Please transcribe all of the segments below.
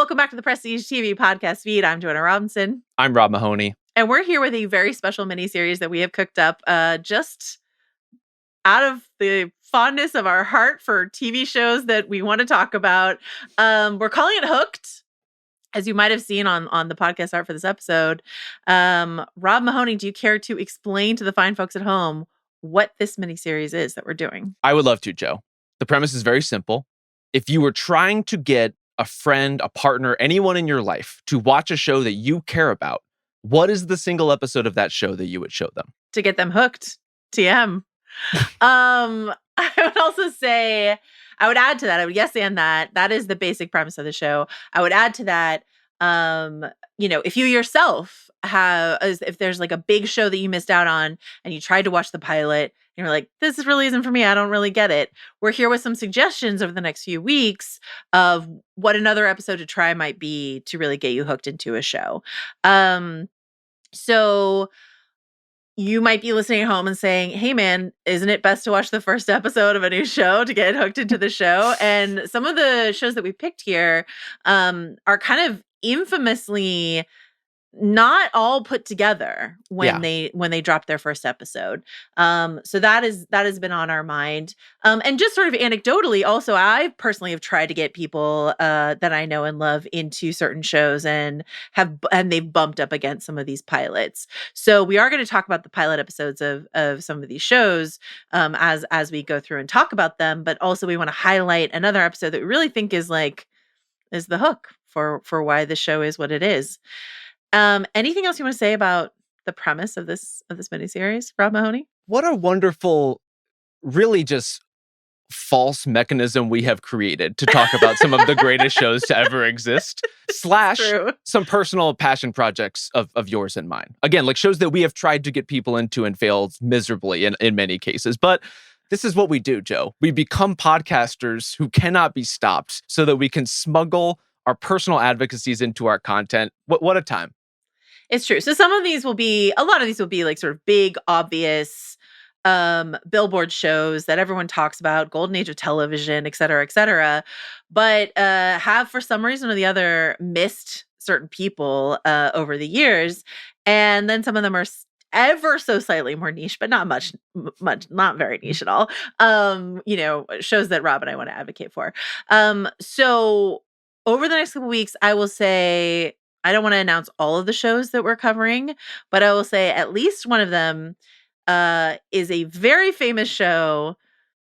welcome back to the Prestige TV podcast feed. I'm Joanna Robinson. I'm Rob Mahoney. And we're here with a very special miniseries that we have cooked up just out of the fondness of our heart for TV shows that we want to talk about. We're calling it Hooked, as you might have seen on the podcast art for this episode. Rob Mahoney, do you care to explain to the fine folks at home what this miniseries is that we're doing? I would love to, Joe. The premise is very simple. If you were trying to get a friend, a partner, anyone in your life to watch a show that you care about, what is the single episode of that show that you would show them? To get them hooked. TM. I would also say, I would add to that. I would yes and that. That is the basic premise of the show. I would add to that, if you yourself if there's like a big show that you missed out on and you tried to watch the pilot and you're like, this really isn't for me, I don't really get it. We're here with some suggestions over the next few weeks of what another episode to try might be to really get you hooked into a show. So you might be listening at home and saying, hey man, isn't it best to watch the first episode of a new show to get hooked into the show? And some of the shows that we picked here are kind of infamously not all put together when they dropped their first episode. So that has been on our mind. And just sort of anecdotally, also, I personally have tried to get people that I know and love into certain shows and they've bumped up against some of these pilots. So we are going to talk about the pilot episodes of some of these shows as we go through and talk about them. But also we want to highlight another episode that we really think is the hook for why the show is what it is. Anything else you want to say about the premise of this miniseries, Rob Mahoney? What a wonderful, really just false mechanism we have created to talk about some of the greatest shows to ever exist, / some personal passion projects of yours and mine. Again, like shows that we have tried to get people into and failed miserably in many cases. But this is what we do, Joe. We become podcasters who cannot be stopped so that we can smuggle our personal advocacies into our content. What a time. It's true. So a lot of these will be like sort of big, obvious billboard shows that everyone talks about, golden age of television, et cetera, et cetera. But have for some reason or the other missed certain people over the years. And then some of them are ever so slightly more niche, but not much, not very niche at all. Shows that Rob and I want to advocate for. So over the next couple weeks, I will say, I don't want to announce all of the shows that we're covering, but I will say at least one of them is a very famous show,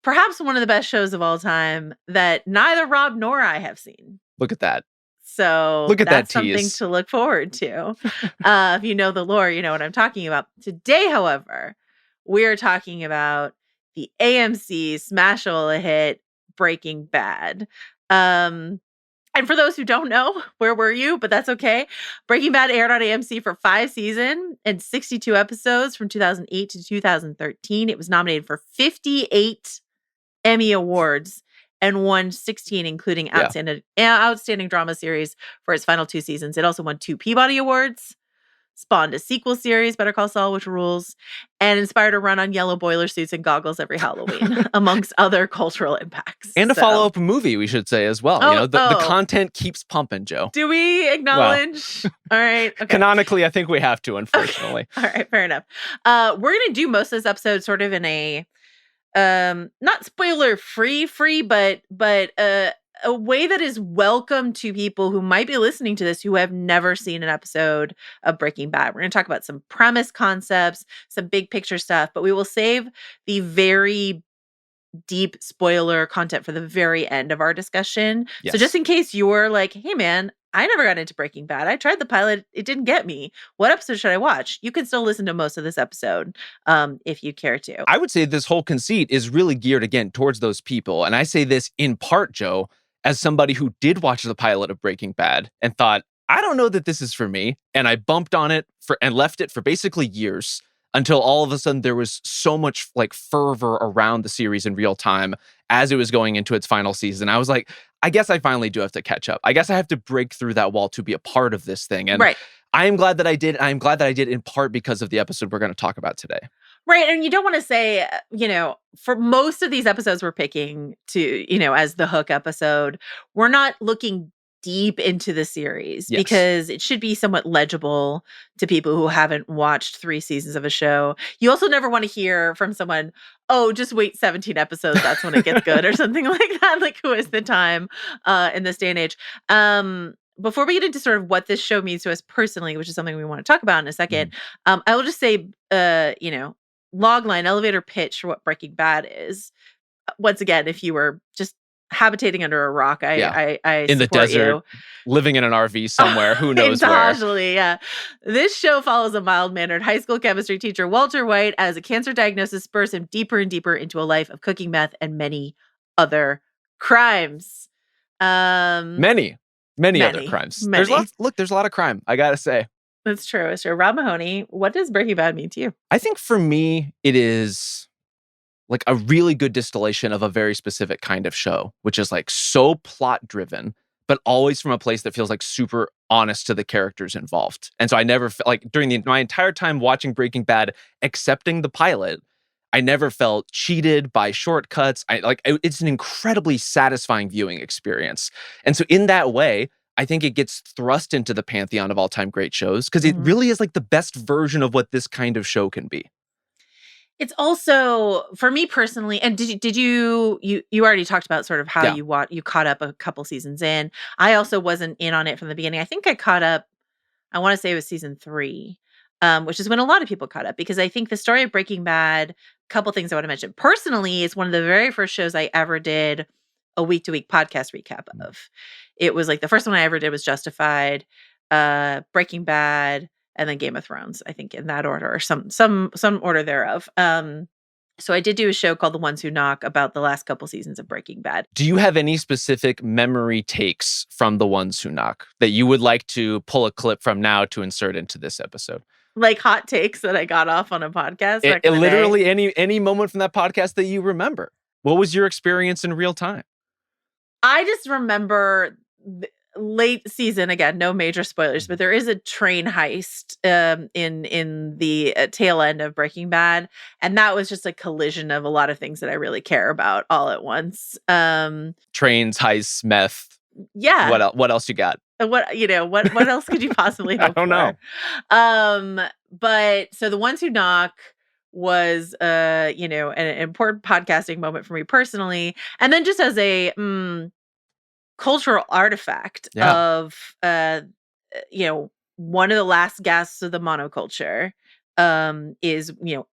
perhaps one of the best shows of all time that neither Rob nor I have seen. Look at that. So look at that's that tease. Something to look forward to. If you know the lore, you know what I'm talking about. Today, however, we're talking about the AMC smash hit Breaking Bad. And for those who don't know, where were you? But that's okay. Breaking Bad aired on AMC for 5 seasons and 62 episodes from 2008 to 2013. It was nominated for 58 Emmy Awards and won 16, including Outstanding Drama Series for its final 2 seasons. It also won 2 Peabody Awards, spawned a sequel series, Better Call Saul, which rules, and inspired a run on yellow boiler suits and goggles every Halloween, amongst other cultural impacts. And a follow-up movie, we should say, as well. The content keeps pumping, Joe. Do we acknowledge? All right. Okay. Canonically, I think we have to, unfortunately. Okay. All right, fair enough. We're going to do most of this episode sort of in a, not spoiler-free, but a way that is welcome to people who might be listening to this who have never seen an episode of Breaking Bad. We're going to talk about some premise concepts, some big picture stuff, but we will save the very deep spoiler content for the very end of our discussion. Yes. So just in case you're like, hey man, I never got into Breaking Bad. I tried the pilot. It didn't get me. What episode should I watch? You can still listen to most of this episode if you care to. I would say this whole conceit is really geared, again, towards those people. And I say this in part, Joe, as somebody who did watch the pilot of Breaking Bad and thought, I don't know that this is for me. And I bumped on it and left it for basically years until all of a sudden there was so much fervor around the series in real time as it was going into its final season. I was like, I guess I finally do have to catch up. I guess I have to break through that wall to be a part of this thing. And right. I am glad that I did. I'm glad that I did in part because of the episode we're going to talk about today. Right. And you don't want to say, for most of these episodes we're picking to, as the hook episode, we're not looking deep into the series Yes. because it should be somewhat legible to people who haven't watched 3 seasons of a show. You also never want to hear from someone, "Oh, just wait 17 episodes, that's when it gets good," or something like that, like, who has the time, in this day and age? Before we get into sort of what this show means to us personally, which is something we wanna talk about in a second, I will just say, log line, elevator pitch for what Breaking Bad is. Once again, if you were just habitating under a rock, Yeah. I In the support desert, you. living in an RV somewhere, who knows where. Entirely, yeah. This show follows a mild-mannered high school chemistry teacher, Walter White, as a cancer diagnosis spurs him deeper and deeper into a life of cooking meth and many other crimes. Many other crimes. Many. There's a lot of crime, I gotta say. That's true. It's true. Rob Mahoney, what does Breaking Bad mean to you? I think for me, it is like a really good distillation of a very specific kind of show, which is like so plot driven, but always from a place that feels like super honest to the characters involved. And so I never felt like during my entire time watching Breaking Bad, accepting the pilot, I never felt cheated by shortcuts. It's an incredibly satisfying viewing experience. And so in that way, I think it gets thrust into the pantheon of all-time great shows because it really is like the best version of what this kind of show can be. It's also, for me personally, and did you already talked about sort of how you caught up a couple seasons in. I also wasn't in on it from the beginning. I think I caught up, I want to say it was season 3, which is when a lot of people caught up because I think the story of Breaking Bad, a couple things I want to mention. Personally, it's one of the very first shows I ever did a week-to-week podcast recap of. It was like the first one I ever did was Justified, Breaking Bad, and then Game of Thrones, I think in that order or some order thereof. So I did do a show called The Ones Who Knock about the last couple seasons of Breaking Bad. Do you have any specific memory takes from The Ones Who Knock that you would like to pull a clip from now to insert into this episode? Like hot takes that I got off on a podcast? Literally any moment from that podcast that you remember. What was your experience in real time? I just remember late season, again, no major spoilers, but there is a train heist in the tail end of Breaking Bad, and that was just a collision of a lot of things that I really care about all at once. Trains, heists, meth. Yeah. What else you got? What else could you possibly hope I don't know. But so The Ones Who Knock was an important podcasting moment for me personally, and then just as a cultural artifact of one of the last gasps of the monoculture is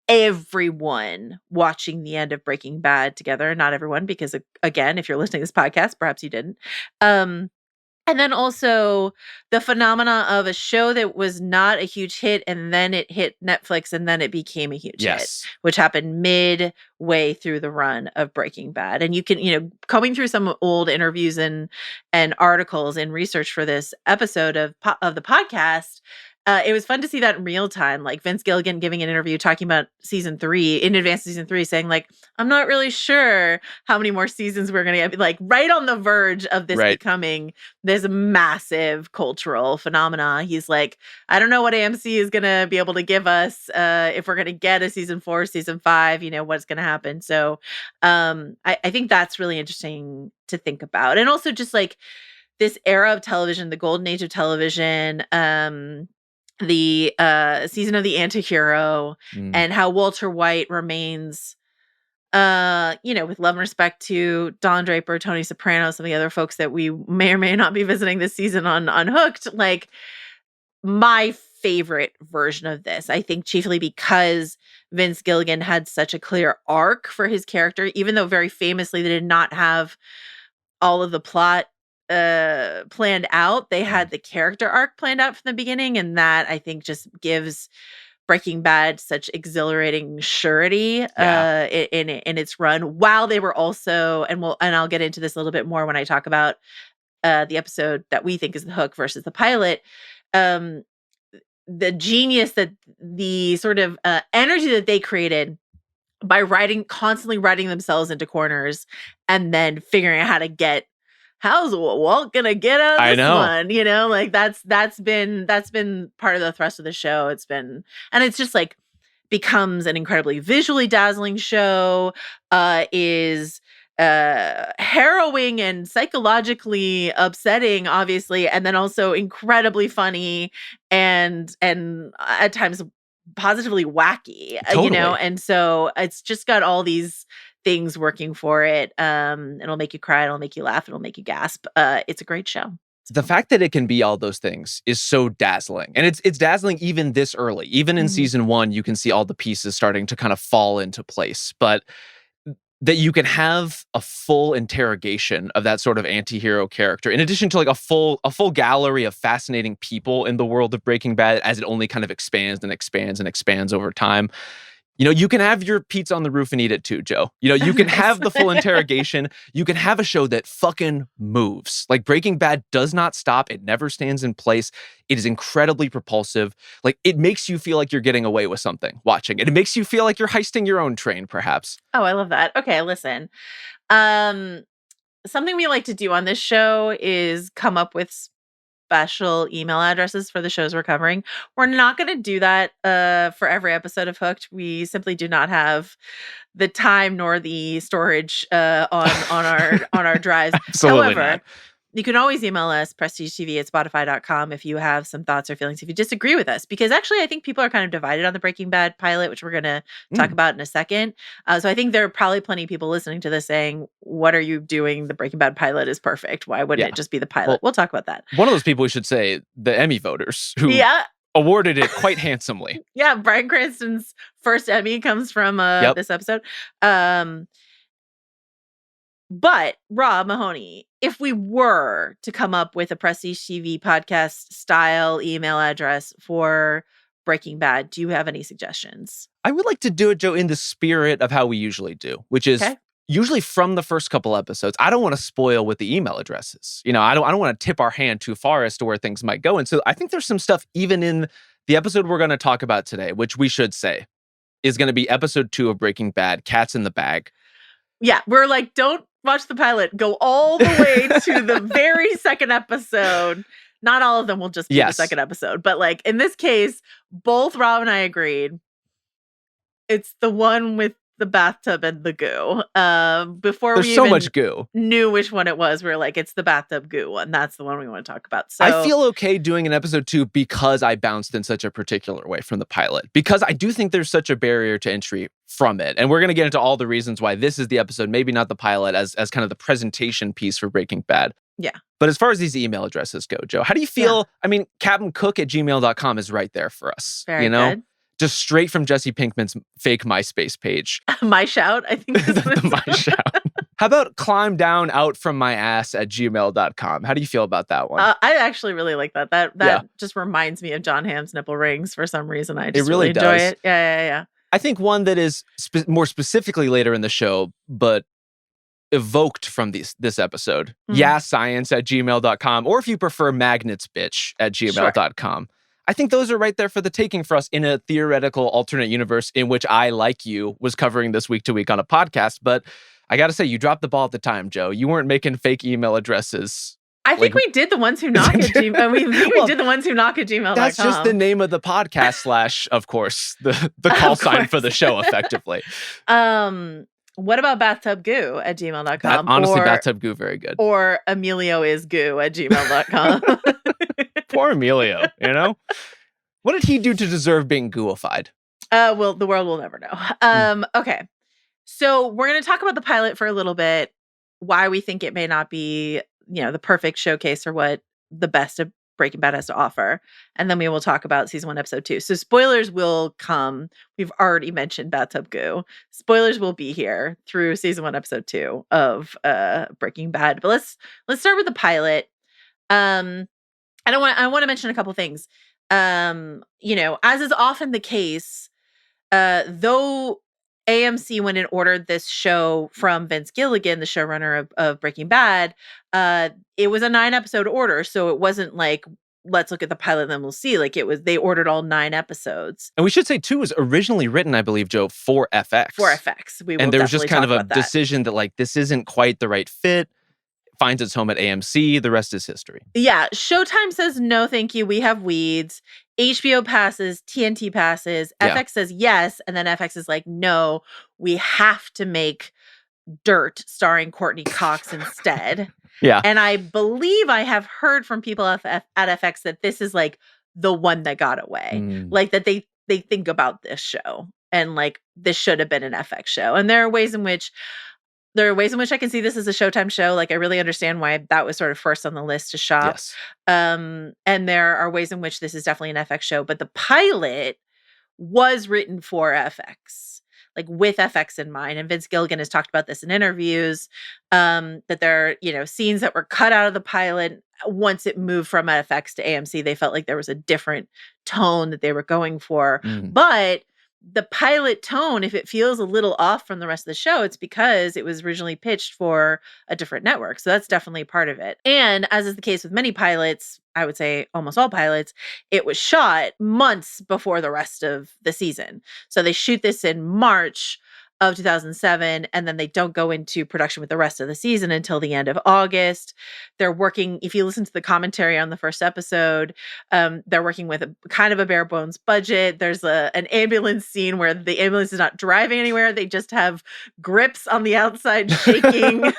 everyone watching the end of Breaking Bad together. Not everyone, because again, if you're listening to this podcast, perhaps you didn't. And then also the phenomena of a show that was not a huge hit, and then it hit Netflix, and then it became a huge hit, which happened midway through the run of Breaking Bad. And you can, combing through some old interviews and articles and research for this episode of the podcast, it was fun to see that in real time. Like Vince Gilligan giving an interview talking about season 3 in advance of season 3, saying like, I'm not really sure how many more seasons we're going to get, like right on the verge of this becoming this massive cultural phenomena. He's like, I don't know what AMC is going to be able to give us if we're going to get a season 4, season 5, what's going to happen. So I think that's really interesting to think about. And also just like this era of television, the golden age of television, the season of the Antihero, and how Walter White remains, with love and respect to Don Draper, Tony Soprano, some of the other folks that we may or may not be visiting this season on Unhooked, like my favorite version of this. I think chiefly because Vince Gilligan had such a clear arc for his character, even though very famously they did not have all of the plot planned out. They had the character arc planned out from the beginning, and that I think just gives Breaking Bad such exhilarating surety in its run. While they were also, and I'll get into this a little bit more when I talk about the episode that we think is the hook versus the pilot. The genius that the sort of energy that they created by constantly writing themselves into corners and then figuring out how to get. How's Walt gonna get out of this one? Like that's been part of the thrust of the show. And it's just like becomes an incredibly visually dazzling show. Is harrowing and psychologically upsetting, obviously, and then also incredibly funny and at times positively wacky, Totally. and so it's just got all these things working for it. It'll make you cry, it'll make you laugh, it'll make you gasp. It's a great show. The fact that it can be all those things is so dazzling. And it's dazzling even this early. Even in season 1, you can see all the pieces starting to kind of fall into place. But that you can have a full interrogation of that sort of anti-hero character, in addition to like a full gallery of fascinating people in the world of Breaking Bad, as it only kind of expands and expands and expands over time. You can have your pizza on the roof and eat it too, Joe. You can have the full interrogation. You can have a show that fucking moves. Like Breaking Bad does not stop. It never stands in place. It is incredibly propulsive. Like it makes you feel like you're getting away with something watching it. It makes you feel like you're heisting your own train, perhaps. Oh, I love that. Okay, listen. Something we like to do on this show is come up with special email addresses for the shows we're covering. We're not going to do that for every episode of Hooked. We simply do not have the time nor the storage on our drives. Absolutely However, not. You can always email us, prestigetv@spotify.com, if you have some thoughts or feelings, if you disagree with us. Because actually, I think people are kind of divided on the Breaking Bad pilot, which we're going to talk about in a second. So I think there are probably plenty of people listening to this saying, what are you doing? The Breaking Bad pilot is perfect. Why wouldn't it just be the pilot? Well, we'll talk about that. One of those people, we should say, the Emmy voters, who awarded it quite handsomely. Yeah, Bryan Cranston's first Emmy comes from this episode. But Rob Mahoney, if we were to come up with a Prestige TV podcast style email address for Breaking Bad, do you have any suggestions? I would like to do it, Joe, in the spirit of how we usually do, which is usually from the first couple episodes. I don't want to spoil with the email addresses. I don't want to tip our hand too far as to where things might go. And so I think there's some stuff even in the episode we're going to talk about today, which we should say is going to be episode 2 of Breaking Bad, Cats in the Bag. Yeah, we're like, don't watch the pilot. Go all the way to the very second episode. Not all of them will just be the second episode. But like in this case, both Rob and I agreed. It's the one with the bathtub and the goo. Before There's we so even much goo. Knew which one it was, we were like, it's the bathtub goo one. That's the one we want to talk about. So I feel okay doing an episode 2 because I bounced in such a particular way from the pilot. Because I do think there's such a barrier to entry from it. And we're going to get into all the reasons why this is the episode, maybe not the pilot, as kind of the presentation piece for Breaking Bad. Yeah. But as far as these email addresses go, Joe, how do you feel? I mean, CaptainCook@gmail.com is right there for us. Very good. Just straight from Jesse Pinkman's fake MySpace page. My shout, I think. My shout. How about climbdownoutfrommyass@gmail.com? How do you feel about that one? I actually really like that. That just reminds me of John Hamm's nipple rings for some reason. I just really enjoy it. Yeah. I think one that is more specifically later in the show, but evoked from this episode. YaScience@gmail.com, or if you prefer, magnetsbitch@gmail.com. I think those are right there for the taking for us in a theoretical alternate universe in which I, like you, was covering this week to week on a podcast. But I got to say, you dropped the ball at the time, Joe. You weren't making fake email addresses. I think we did the ones who knock at Gmail. We did the ones who knock at gmail.com. That's just the name of the podcast / of course, the call sign for the show, effectively. What about bathtubgoo@gmail.com? Honestly, bathtubgoo, very good. Or emilioisgoo@gmail.com. Poor Emilio, What did he do to deserve being gooified? Well, the world will never know. Okay. So we're going to talk about the pilot for a little bit, why we think it may not be, the perfect showcase or what the best of Breaking Bad has to offer. And then we will talk about season 1, episode 2. So spoilers will come. We've already mentioned bathtub goo. Spoilers will be here through season 1, episode 2 of Breaking Bad. But let's start with the pilot. I want to mention a couple things. As is often the case, though AMC went and ordered this show from Vince Gilligan, the showrunner of Breaking Bad, it was a 9-episode order. So it wasn't like, let's look at the pilot and then we'll see. Like they ordered all 9 episodes. And we should say, too, was originally written, I believe, Joe, for FX. For FX. And there was just kind of a decision that like, this isn't quite the right fit. Finds its home at AMC. The rest is history. Yeah. Showtime says, no, thank you. We have weeds. HBO passes. TNT passes. FX says yes. And then FX is like, no, we have to make Dirt starring Courtney Cox instead. Yeah. And I believe I have heard from people at FX that this is like the one that got away. Like that they think about this show and like this should have been an FX show. And there are ways in which I can see this as a Showtime show. Like I really understand why that was sort of first on the list to shop. Yes. And there are ways in which this is definitely an FX show, but the pilot was written for FX, like with FX in mind. And Vince Gilligan has talked about this in interviews, that there are, scenes that were cut out of the pilot. Once it moved from FX to AMC, they felt like there was a different tone that they were going for. But the pilot tone, if it feels a little off from the rest of the show, it's because it was originally pitched for a different network. So that's definitely part of it. And as is the case with many pilots, I would say almost all pilots, it was shot months before the rest of the season. So they shoot this in March of 2007, and then they don't go into production with the rest of the season until the end of August. They're working, if you listen to the commentary on the first episode, they're working with a kind of a bare bones budget. There's an ambulance scene where the ambulance is not driving anywhere. They just have grips on the outside shaking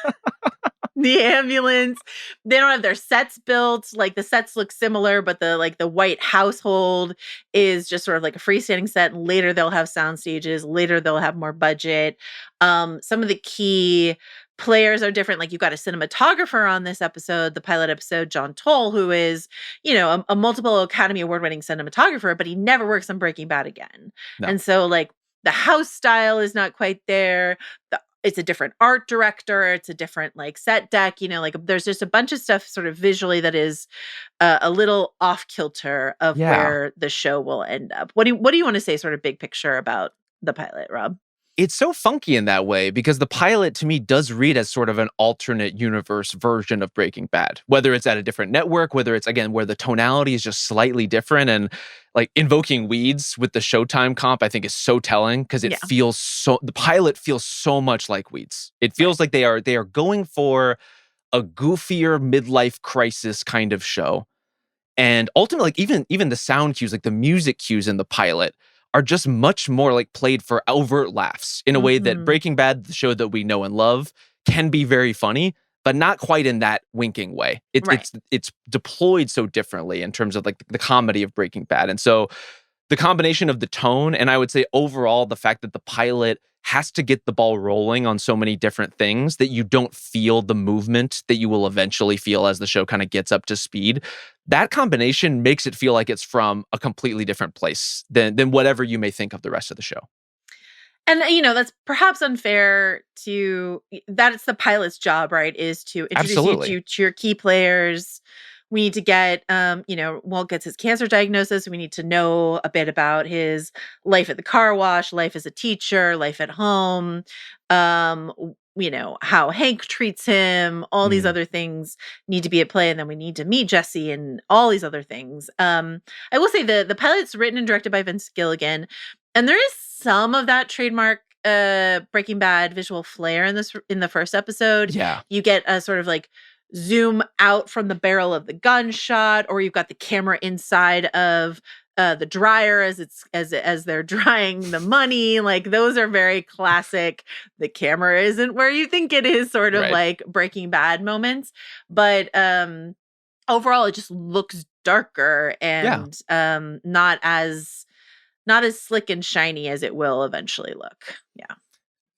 the ambulance. They don't have their sets built. Like the sets look similar, but the White household is just sort of like a freestanding set. And later they'll have sound stages. Later they'll have more budget. Some of the key players are different. Like you've got a cinematographer on this episode, the pilot episode, John Toll, who is, a multiple Academy Award winning cinematographer, but he never works on Breaking Bad again. No. And so like the house style is not quite there. It's a different art director. It's a different like set deck, like there's just a bunch of stuff sort of visually that is a little off kilter of where the show will end up. What do you want to say sort of big picture about the pilot, Rob? It's so funky in that way because the pilot to me does read as sort of an alternate universe version of Breaking Bad, whether it's at a different network, whether it's again, where the tonality is just slightly different. And like invoking Weeds with the Showtime comp, I think is so telling because it feels the pilot feels so much like Weeds. It feels like they are going for a goofier midlife crisis kind of show. And ultimately, like even the sound cues, like the music cues in the pilot are just much more like played for overt laughs in a way that Breaking Bad, the show that we know and love, can be very funny, but not quite in that winking way. It's deployed so differently in terms of like the comedy of Breaking Bad. And so the combination of the tone, and I would say overall the fact that the pilot has to get the ball rolling on so many different things that you don't feel the movement that you will eventually feel as the show kind of gets up to speed. That combination makes it feel like it's from a completely different place than whatever you may think of the rest of the show. And, that's perhaps unfair that it's the pilot's job, right, is to introduce you to your key players. We need to get, Walt gets his cancer diagnosis. We need to know a bit about his life at the car wash, life as a teacher, life at home, how Hank treats him. All these other things need to be at play. And then we need to meet Jesse and all these other things. I will say the pilot's written and directed by Vince Gilligan. And there is some of that trademark Breaking Bad visual flair in the first episode. Yeah. You get a sort of like zoom out from the barrel of the gunshot, or you've got the camera inside of the dryer as they're drying the money. Like those are very classic. The camera isn't where you think it is, sort of like Breaking Bad moments. But overall, it just looks darker and not as slick and shiny as it will eventually look. Yeah.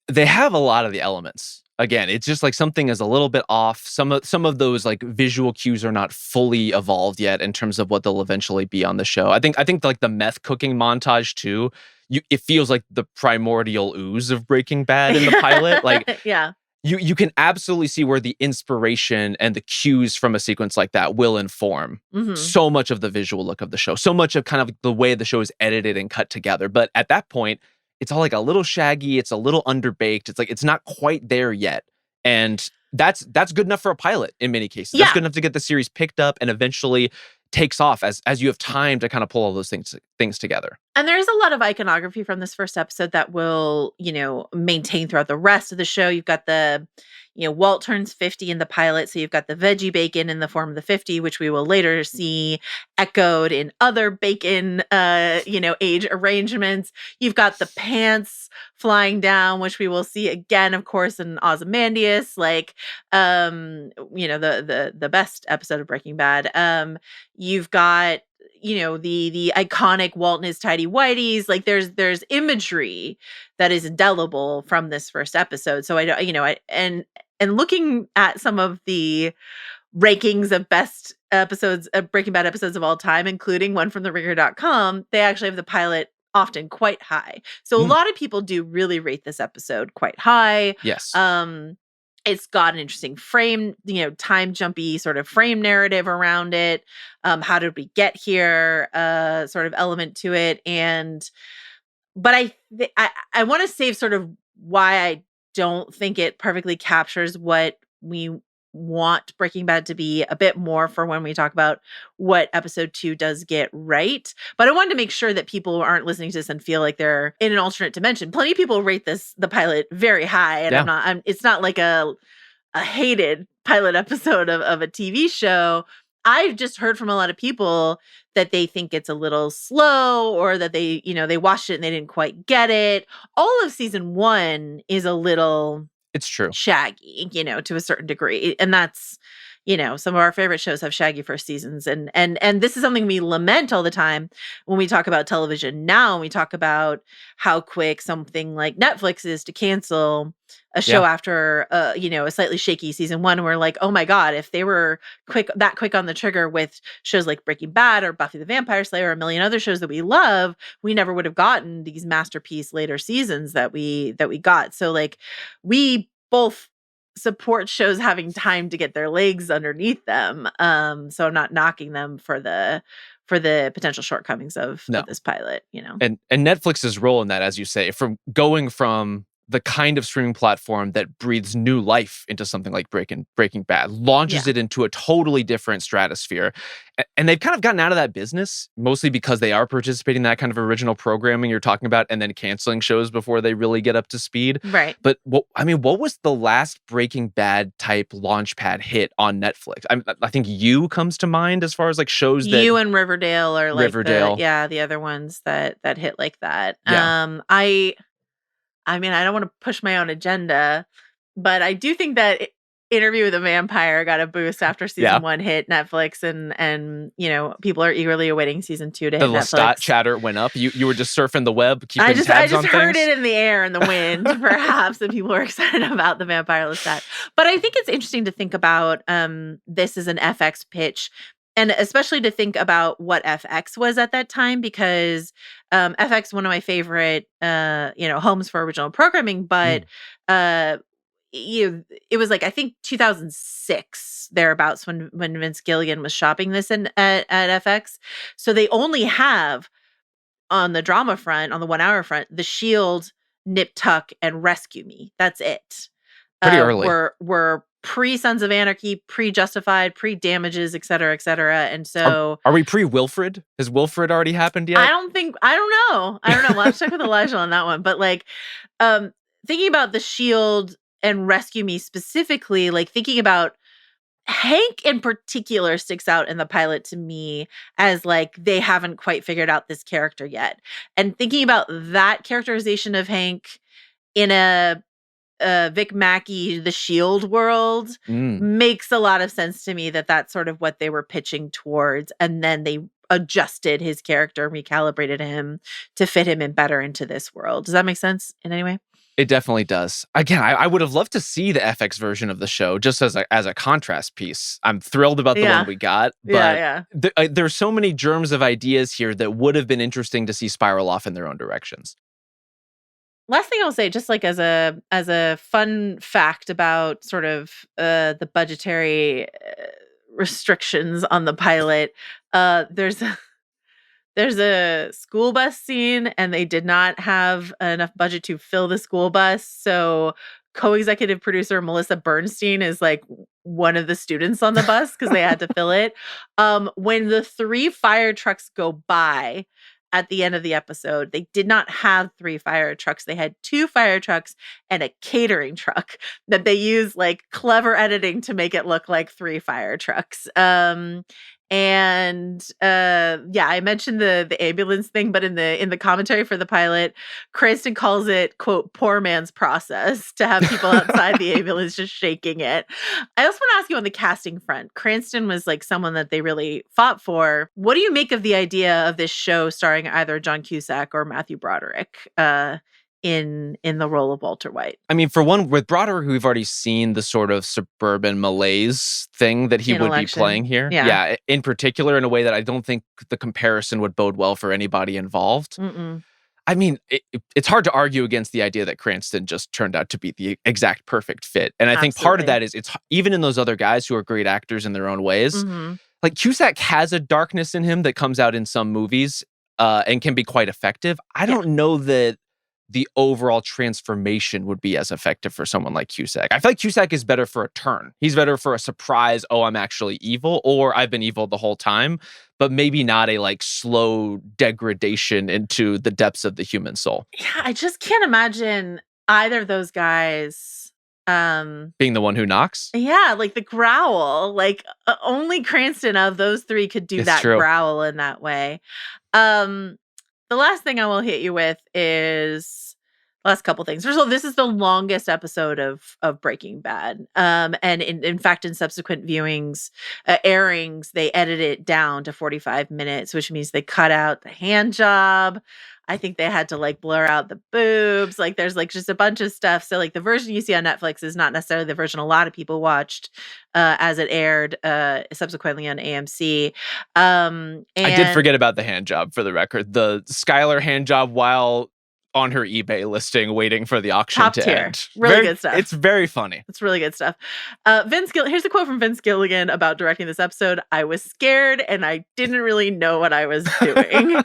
They have a lot of the elements. Again, it's just like something is a little bit off. Some of those like visual cues are not fully evolved yet in terms of what they'll eventually be on the show. I think like the meth cooking montage too. It feels like the primordial ooze of Breaking Bad in the pilot. Like you can absolutely see where the inspiration and the cues from a sequence like that will inform so much of the visual look of the show, so much of kind of the way the show is edited and cut together. But at that point, it's all like a little shaggy. It's a little underbaked. It's like it's not quite there yet, and that's good enough for a pilot in many cases. That's good enough to get the series picked up and eventually takes off as you have time to kind of pull all those things things together. And there's a lot of iconography from this first episode that will, maintain throughout the rest of the show. You've got the, Walt turns 50 in the pilot. So you've got the veggie bacon in the form of the 50, which we will later see echoed in other bacon, age arrangements. You've got the pants flying down, which we will see again, of course, in Ozymandias, the best episode of Breaking Bad. You've got the iconic Walt and his tidy whities. Like there's imagery that is indelible from this first episode. So I don't, and looking at some of the rankings of best episodes of Breaking Bad episodes of all time, including one from the ringer.com, they actually have the pilot often quite high. So a lot of people do really rate this episode quite high. Yes. It's got an interesting frame, time jumpy sort of frame narrative around it. How did we get here? Sort of element to it. But I want to save sort of why I don't think it perfectly captures what we want Breaking Bad to be a bit more for when we talk about what episode 2 does get right. But I wanted to make sure that people aren't listening to this and feel like they're in an alternate dimension. Plenty of people rate the pilot very high, and it's not like a hated pilot episode of a TV show. I've just heard from a lot of people that they think it's a little slow, or that they watched it and they didn't quite get it. All of season 1 is a little, it's true, shaggy, to a certain degree. And that's, some of our favorite shows have shaggy first seasons. And this is something we lament all the time when we talk about television now. And we talk about how quick something like Netflix is to cancel a show after, a slightly shaky season 1. We're like, oh my God, if they were quick on the trigger with shows like Breaking Bad or Buffy the Vampire Slayer or a million other shows that we love, we never would have gotten these masterpiece later seasons that we got. So like, we both support shows having time to get their legs underneath them. So I'm not knocking them for the potential shortcomings of this pilot, And Netflix's role in that, as you say, from going from the kind of streaming platform that breathes new life into something like Breaking Bad, launches it into a totally different stratosphere. And they've kind of gotten out of that business, mostly because they are participating in that kind of original programming you're talking about, and then canceling shows before they really get up to speed. Right. But what was the last Breaking Bad type launchpad hit on Netflix? I think You comes to mind as far as like shows that You and Riverdale are like the other ones that hit like that. Yeah. I mean, I don't want to push my own agenda, but I do think that Interview with a Vampire got a boost after season 1 hit Netflix, and people are eagerly awaiting season 2 to hit Netflix. The Lestat chatter went up. You were just surfing the web, keeping tabs on things. I just heard it in the air, in the wind, perhaps, that people were excited about the Vampire Lestat. But I think it's interesting to think about this as an FX pitch. And especially to think about what FX was at that time, because FX, one of my favorite, homes for original programming, but it was like, I think 2006 thereabouts when Vince Gilligan was shopping this at FX. So they only have, on the drama front, on the 1 hour front, The Shield, Nip Tuck, and Rescue Me. That's it. Pretty early. We're pre-Sons of Anarchy, pre-Justified, pre-Damages, et cetera, et cetera. And so... Are we pre-Wilfred? Has Wilfred already happened yet? I don't know. We'll have to check with Elijah on that one. But like, thinking about The Shield and Rescue Me specifically, like thinking about Hank in particular sticks out in the pilot to me as like, they haven't quite figured out this character yet. And thinking about that characterization of Hank in a Vic Mackey, The Shield world makes a lot of sense to me, that's sort of what they were pitching towards. And then they adjusted his character, recalibrated him to fit him in better into this world. Does that make sense in any way? It definitely does. Again, I would have loved to see the FX version of the show just as a contrast piece. I'm thrilled about the one we got, but there's so many germs of ideas here that would have been interesting to see spiral off in their own directions. Last thing I'll say, just like as a fun fact about sort of the budgetary restrictions on the pilot, there's a school bus scene, and they did not have enough budget to fill the school bus. So co-executive producer Melissa Bernstein is like one of the students on the bus because they had to fill it. When the 3 fire trucks go by at the end of the episode, they did not have 3 fire trucks. They had 2 fire trucks and a catering truck that they used like clever editing to make it look like 3 fire trucks. I mentioned the ambulance thing, but in the commentary for the pilot, Cranston calls it, quote, poor man's process, to have people outside the ambulance just shaking it. I also want to ask you on the casting front. Cranston was like someone that they really fought for. What do you make of the idea of this show starring either John Cusack or Matthew Broderick in the role of Walter White? I mean, for one, with Broderick, we've already seen the sort of suburban malaise thing that he would be playing here. Yeah, in particular, in a way that I don't think the comparison would bode well for anybody involved. I mean, it's hard to argue against the idea that Cranston just turned out to be the exact perfect fit. And I think part of that is it's even in those other guys who are great actors in their own ways. Like Cusack has a darkness in him that comes out in some movies and can be quite effective. I don't know that the overall transformation would be as effective for someone like Cusack. I feel like Cusack is better for a turn. He's better for a surprise, oh, I'm actually evil, or I've been evil the whole time, but maybe not a like slow degradation into the depths of the human soul. Yeah, I just can't imagine either of those guys being the one who knocks. Yeah, like the growl. Like only Cranston of those 3 could do that growl in that way. The last thing I will hit you with is the last couple things. First of all, this is the longest episode of Breaking Bad. And in fact, in subsequent viewings, airings, they edited it down to 45 minutes, which means they cut out the hand job. I think they had to like blur out the boobs. Like there's like just a bunch of stuff. So like the version you see on Netflix is not necessarily the version a lot of people watched as it aired subsequently on AMC. I did forget about the hand job, for the record. The Skylar hand job while on her eBay listing, waiting for the auction to end. Really good stuff. It's very funny. It's really good stuff. Here's a quote from Vince Gilligan about directing this episode. I was scared and I didn't really know what I was doing.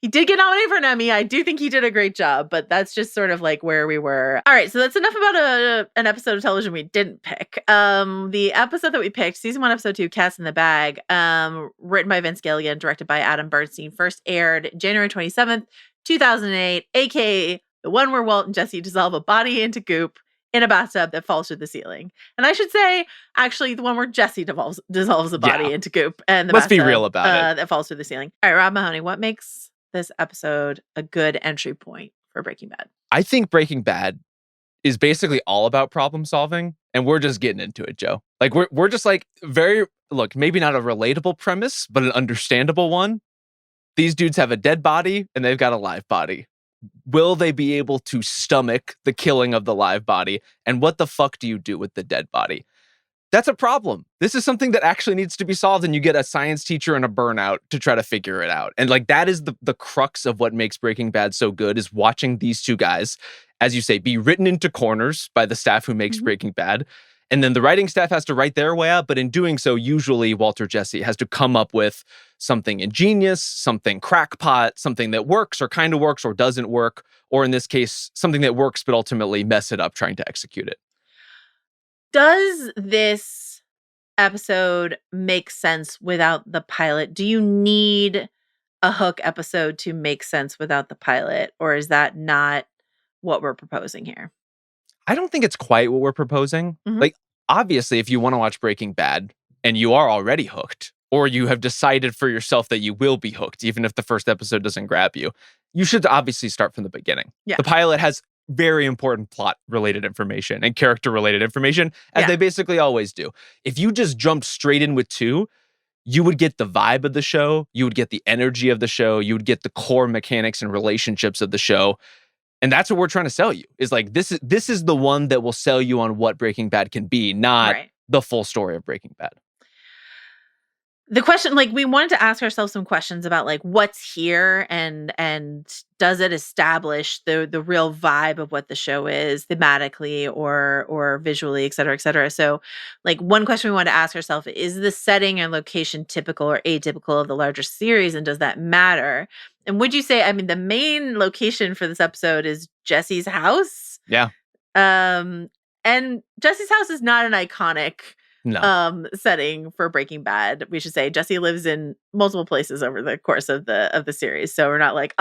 He did get nominated for an Emmy. I do think he did a great job, but that's just sort of like where we were. All right, so that's enough about an episode of television we didn't pick. The episode that we picked, season 1, episode 2, Cats in the Bag, written by Vince Gilligan, directed by Adam Bernstein, first aired January 27th, 2008, aka the one where Walt and Jesse dissolve a body into goop in a bathtub that falls through the ceiling. And I should say, actually, the one where Jesse dissolves a body into goop and the Let's be real about it. That falls through the ceiling. All right, Rob Mahoney, what makes this episode a good entry point for Breaking Bad? I think Breaking Bad is basically all about problem solving, and we're just getting into it, Joe. Like we're just like maybe not a relatable premise, but an understandable one. These dudes have a dead body and they've got a live body. Will they be able to stomach the killing of the live body? And what the fuck do you do with the dead body? That's a problem. This is something that actually needs to be solved, and you get a science teacher and a burnout to try to figure it out. And like that is the crux of what makes Breaking Bad so good, is watching these two guys, as you say, be written into corners by the staff who makes Breaking Bad. And then the writing staff has to write their way out, but in doing so, usually Walter Jesse has to come up with something ingenious, something crackpot, something that works or kind of works or doesn't work, or in this case, something that works but ultimately mess it up trying to execute it. Does this episode make sense without the pilot? Do you need a hook episode to make sense without the pilot, or is that not what we're proposing here? I don't think it's quite what we're proposing. Like, obviously, if you want to watch Breaking Bad and you are already hooked, or you have decided for yourself that you will be hooked, even if the first episode doesn't grab you, you should obviously start from the beginning. Yeah. The pilot has very important plot-related information and character-related information, as they basically always do. If you just jumped straight in with 2, you would get the vibe of the show, you would get the energy of the show, you would get the core mechanics and relationships of the show. And that's what we're trying to sell you, is like, this is the one that will sell you on what Breaking Bad can be, not the full story of Breaking Bad. The question, like, we wanted to ask ourselves some questions about like what's here and does it establish the real vibe of what the show is thematically or visually, et cetera, et cetera. So like one question we wanted to ask ourselves, is the setting and location typical or atypical of the larger series, and does that matter? And would you say, I mean, the main location for this episode is Jesse's house? Yeah. And Jesse's house is not an iconic No. setting for Breaking Bad. We should say Jesse lives in multiple places over the course of the series. So we're not like,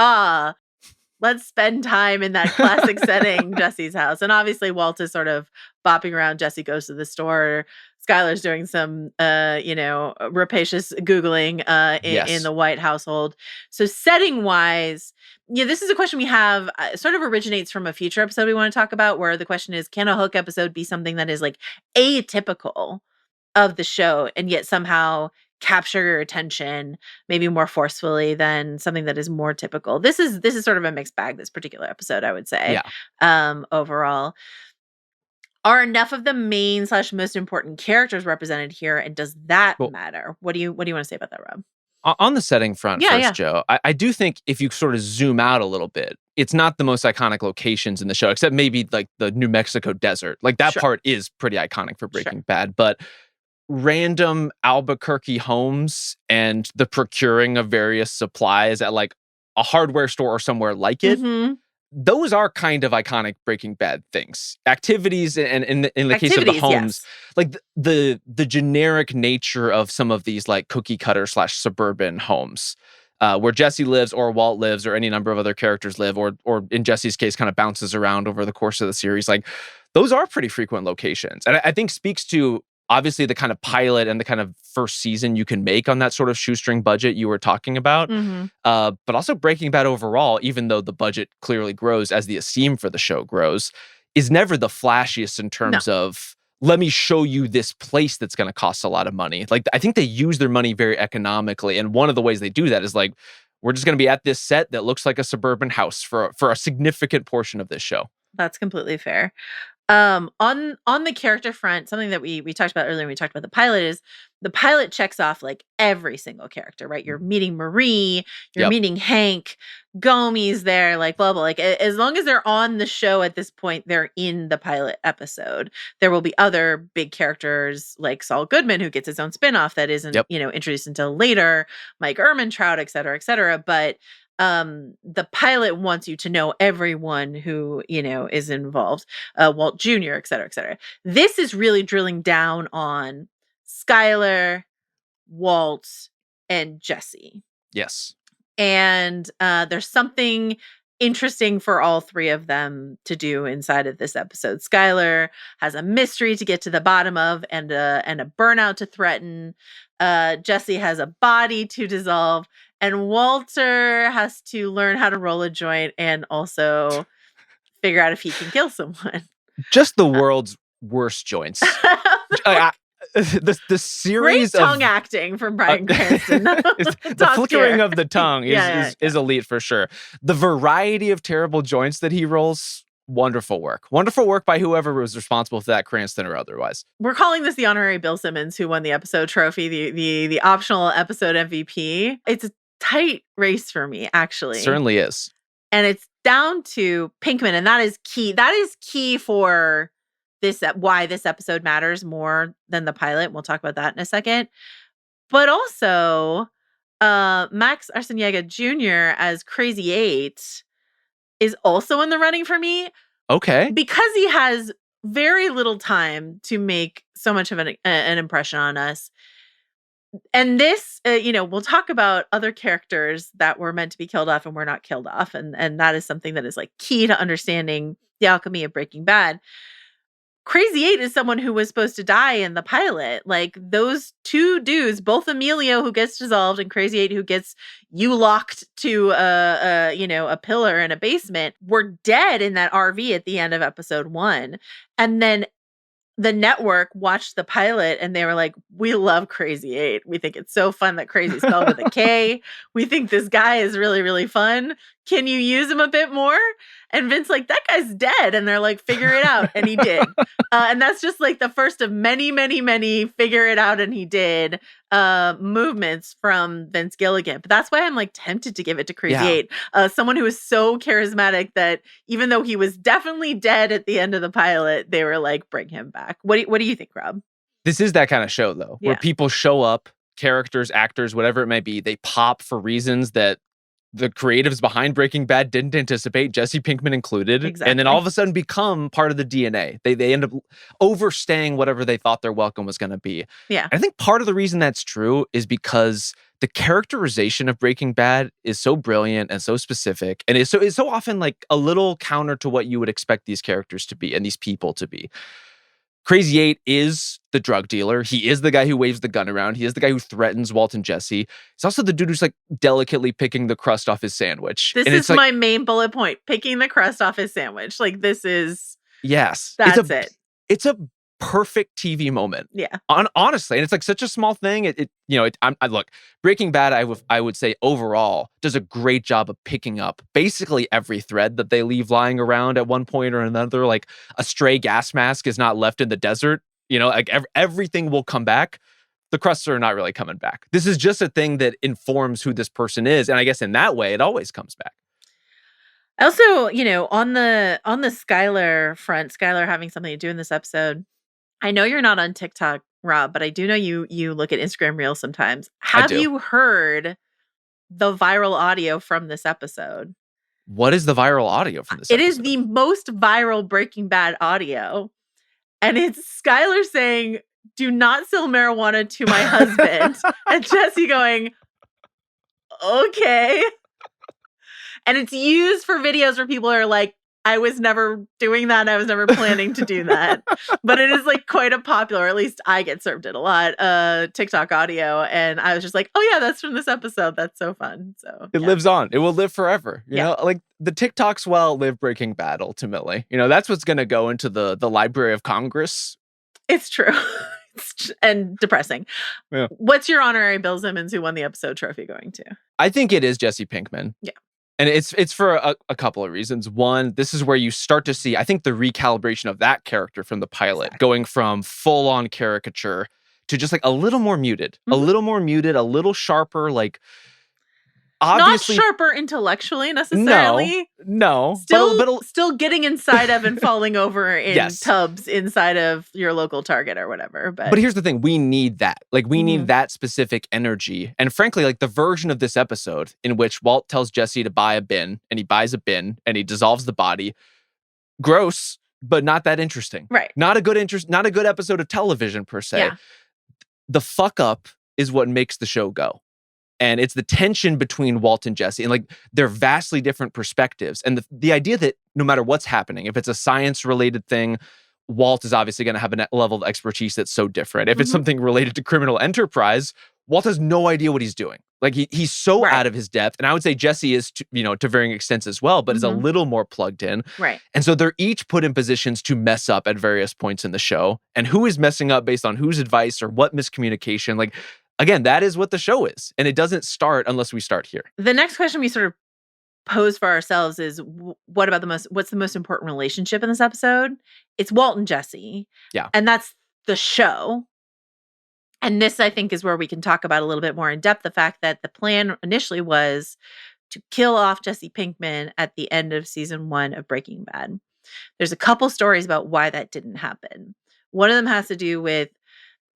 let's spend time in that classic setting, Jesse's house. And obviously Walt is sort of bopping around. Jesse goes to the store. Skylar's doing some, rapacious Googling in the White household. So setting wise, this is a question we have sort of originates from a future episode we want to talk about, where the question is, can a Hook episode be something that is like atypical of the show and yet somehow capture your attention maybe more forcefully than something that is more typical? This is sort of a mixed bag, this particular episode, I would say. Overall, are enough of the main / most important characters represented here, and does that matter? What do you want to say about that, Rob? On the setting front first, Joe, I do think if you sort of zoom out a little bit, it's not the most iconic locations in the show, except maybe like the New Mexico desert. Like that part is pretty iconic for Breaking Bad, but random Albuquerque homes and the procuring of various supplies at like a hardware store or somewhere like it, those are kind of iconic Breaking Bad things. Activities, and in the case of the homes, like the generic nature of some of these like cookie cutter / suburban homes, where Jesse lives or Walt lives or any number of other characters live, or in Jesse's case kind of bounces around over the course of the series. Like those are pretty frequent locations. And I think speaks to obviously the kind of pilot and the kind of first season you can make on that sort of shoestring budget you were talking about. But also Breaking Bad overall, even though the budget clearly grows as the esteem for the show grows, is never the flashiest in terms of, let me show you this place that's going to cost a lot of money. Like, I think they use their money very economically. And one of the ways they do that is like, we're just going to be at this set that looks like a suburban house for a significant portion of this show. That's completely fair. On the character front, something that we talked about earlier when we talked about the pilot is the pilot checks off like every single character, right? You're meeting Marie, you're meeting Hank, Gomi's there, like blah blah. Like as long as they're on the show at this point, they're in the pilot episode. There will be other big characters like Saul Goodman, who gets his own spinoff that isn't introduced until later, Mike Ehrmantraut, et cetera, et cetera. But the pilot wants you to know everyone who is involved, Walt Jr., et cetera, et cetera. This is really drilling down on Skylar, Walt, and Jesse. Yes. And there's something interesting for all three of them to do inside of this episode. Skylar has a mystery to get to the bottom of and a burnout to threaten. Jesse has a body to dissolve. And Walter has to learn how to roll a joint and also figure out if he can kill someone. Just the world's worst joints. The series great tongue acting from Bryan Cranston. The flickering of the tongue is elite for sure. The variety of terrible joints that he rolls, wonderful work. Wonderful work by whoever was responsible for that, Cranston or otherwise. We're calling this the honorary Bill Simmons, who won the episode trophy, the optional episode MVP. It's a tight race for me, actually. Certainly is. And it's down to Pinkman, and that is key. That is key for this, why this episode matters more than the pilot. We'll talk about that in a second. But also, Max Arciniega Jr. as Crazy 8 is also in the running for me. Okay. Because he has very little time to make so much of an impression on us. And this, we'll talk about other characters that were meant to be killed off and were not killed off. And that is something that is like key to understanding the alchemy of Breaking Bad. Crazy 8 is someone who was supposed to die in the pilot. Like those two dudes, both Emilio, who gets dissolved, and Crazy 8, who gets you locked to a pillar in a basement, were dead in that RV at the end of episode 1. And then the network watched the pilot and they were like, we love Crazy 8. We think it's so fun that Crazy spelled with a K. We think this guy is really, really fun. Can you use him a bit more? And Vince like, that guy's dead. And they're like, figure it out. And he did. And that's just like the first of many, many, many figure it out and he did movements from Vince Gilligan. But that's why I'm like tempted to give it to Crazy 8. Someone who is so charismatic that even though he was definitely dead at the end of the pilot, they were like, bring him back. What do you think, Rob? This is that kind of show, though, where people show up, characters, actors, whatever it may be, they pop for reasons that the creatives behind Breaking Bad didn't anticipate, Jesse Pinkman included, Exactly. and then all of a sudden become part of the DNA. They end up overstaying whatever they thought their welcome was going to be. Yeah. I think part of the reason that's true is because the characterization of Breaking Bad is so brilliant and so specific, and it's so often like a little counter to what you would expect these characters to be and these people to be. Crazy 8 is the drug dealer. He is the guy who waves the gun around. He is the guy who threatens Walt and Jesse. He's also the dude who's like delicately picking the crust off his sandwich. This is my main bullet point, picking the crust off his sandwich. Like, this is... Yes. That's it. It's a perfect TV moment. Yeah. Honestly, and it's like such a small thing. Look, Breaking Bad, I would say overall does a great job of picking up basically every thread that they leave lying around at one point or another. Like a stray gas mask is not left in the desert. Like everything will come back. The crusts are not really coming back. This is just a thing that informs who this person is, and I guess in that way, it always comes back. Also, on the Skylar front, Skylar having something to do in this episode. I know you're not on TikTok, Rob, but I do know you look at Instagram Reels sometimes. Have you heard the viral audio from this episode? What is the viral audio from this episode? It is the most viral Breaking Bad audio. And it's Skylar saying, "Do not sell marijuana to my husband." And Jesse going, "Okay." And it's used for videos where people are like, "I was never doing that. I was never planning to do that." But it is like quite a popular, at least I get served it a lot, TikTok audio. And I was just like, "Oh yeah, that's from this episode. That's so fun." So it lives on. It will live forever. You know, like the TikToks will outlive Breaking Bad ultimately. That's what's going to go into the Library of Congress. It's true. And depressing. Yeah. What's your honorary Bill Simmons who won the episode trophy going to? I think it is Jesse Pinkman. Yeah. And it's for a couple of reasons. One, this is where you start to see, I think, the recalibration of that character from the pilot, going from full-on caricature to just like a little more muted, a little sharper, like obviously not sharper intellectually necessarily. No. Still getting inside of and falling over in tubs inside of your local Target or whatever. But here's the thing. We need that. Like, we need that specific energy. And frankly, like the version of this episode in which Walt tells Jesse to buy a bin, and he buys a bin and he dissolves the body. Gross, but not that interesting. Right. Not a good episode of television per se. Yeah. The fuck up is what makes the show go. And it's the tension between Walt and Jesse, and like they're vastly different perspectives. And the idea that no matter what's happening, if it's a science related thing, Walt is obviously going to have a level of expertise that's so different. If it's something related to criminal enterprise, Walt has no idea what he's doing. Like he's so out of his depth. And I would say Jesse is, to varying extents as well, but is a little more plugged in. Right. And so they're each put in positions to mess up at various points in the show. And who is messing up based on whose advice or what miscommunication? Like, again, that is what the show is. And it doesn't start unless we start here. The next question we sort of pose for ourselves is, what's the most important relationship in this episode? It's Walt and Jesse. Yeah. And that's the show. And this, I think, is where we can talk about a little bit more in depth the fact that the plan initially was to kill off Jesse Pinkman at the end of season 1 of Breaking Bad. There's a couple stories about why that didn't happen. One of them has to do with,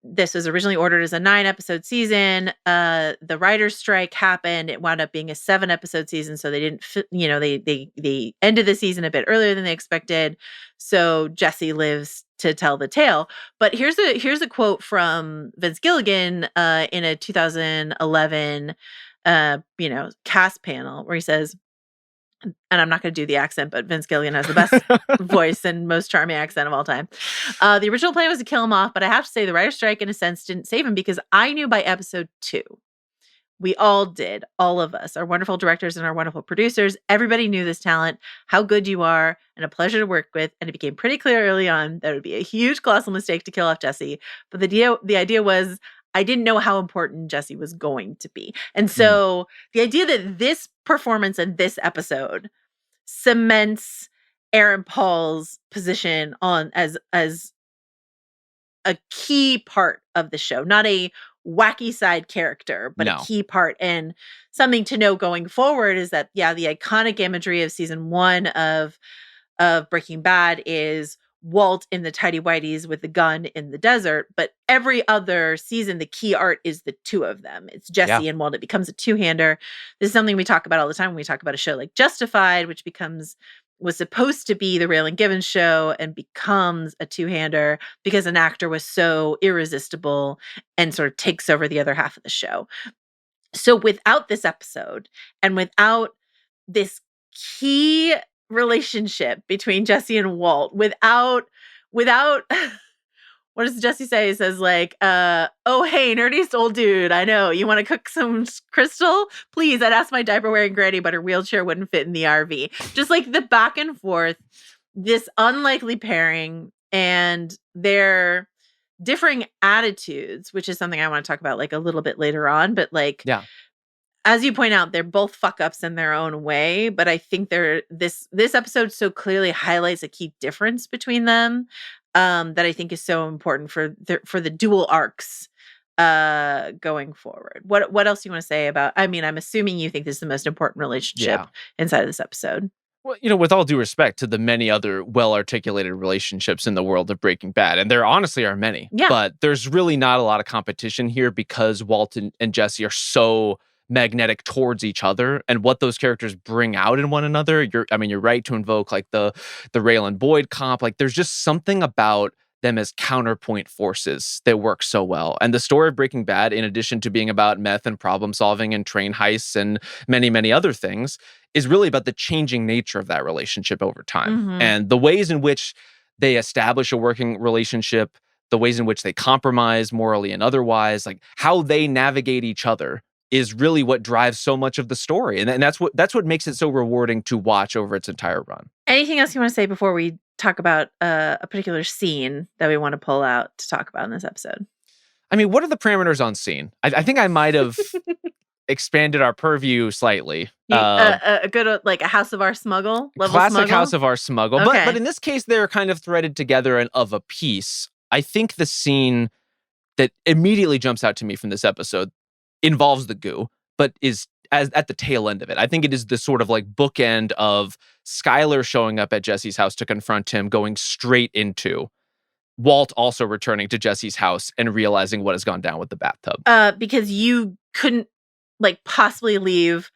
this was originally ordered as a 9-episode season. The writer's strike happened. It wound up being a 7-episode season. So they didn't, they ended the season a bit earlier than they expected. So Jesse lives to tell the tale. But here's a quote from Vince Gilligan in a 2011, cast panel where he says, and I'm not going to do the accent, but Vince Gilligan has the best voice and most charming accent of all time. The original plan was to kill him off, but I have to say the writer's strike, in a sense, didn't save him because I knew by episode 2. We all did. All of us, our wonderful directors and our wonderful producers, everybody knew this talent, how good you are, and a pleasure to work with. And it became pretty clear early on that it would be a huge, colossal mistake to kill off Jesse. But the idea was, I didn't know how important Jesse was going to be. And so the idea that this performance in this episode cements Aaron Paul's position on as a key part of the show, not a wacky side character, but a key part. And something to know going forward is that, the iconic imagery of season 1 of Breaking Bad is Walt in the tidy whities with the gun in the desert. But every other season, the key art is the two of them. It's Jesse and Walt. It becomes a two-hander. This is something we talk about all the time when we talk about a show like Justified, which was supposed to be the Raylan Givens show and becomes a two-hander because an actor was so irresistible and sort of takes over the other half of the show. So without this episode and without this key relationship between Jesse and Walt, without what does Jesse say? He says like, oh, hey, nerdiest old dude, I know. You want to cook some crystal? Please, I'd ask my diaper-wearing Grady, but her wheelchair wouldn't fit in the RV. Just like the back and forth, this unlikely pairing and their differing attitudes, which is something I want to talk about like a little bit later on. But like, as you point out, they're both fuck-ups in their own way. But I think this episode so clearly highlights a key difference between them. That I think is so important for the dual arcs going forward. What else do you want to say about? I mean, I'm assuming you think this is the most important relationship inside of this episode. Well, with all due respect to the many other well-articulated relationships in the world of Breaking Bad, and there honestly are many, but there's really not a lot of competition here because Walt and Jesse are so magnetic towards each other and what those characters bring out in one another. You're right to invoke like the Raylan Boyd comp. Like there's just something about them as counterpoint forces that work so well. And the story of Breaking Bad, in addition to being about meth and problem solving and train heists and many, many other things, is really about the changing nature of that relationship over time. And the ways in which they establish a working relationship, the ways in which they compromise morally and otherwise, like how they navigate each other is really what drives so much of the story. And that's what makes it so rewarding to watch over its entire run. Anything else you want to say before we talk about a particular scene that we want to pull out to talk about in this episode? I mean, what are the parameters on scene? I think I might have expanded our purview slightly. A good, like a House of Our Smuggle level classic smuggle? House of Our Smuggle. Okay. But in this case, they're kind of threaded together and of a piece. I think the scene that immediately jumps out to me from this episode involves the goo, but is at the tail end of it. I think it is the sort of like bookend of Skyler showing up at Jesse's house to confront him, going straight into Walt also returning to Jesse's house and realizing what has gone down with the bathtub. Because you couldn't like possibly leave,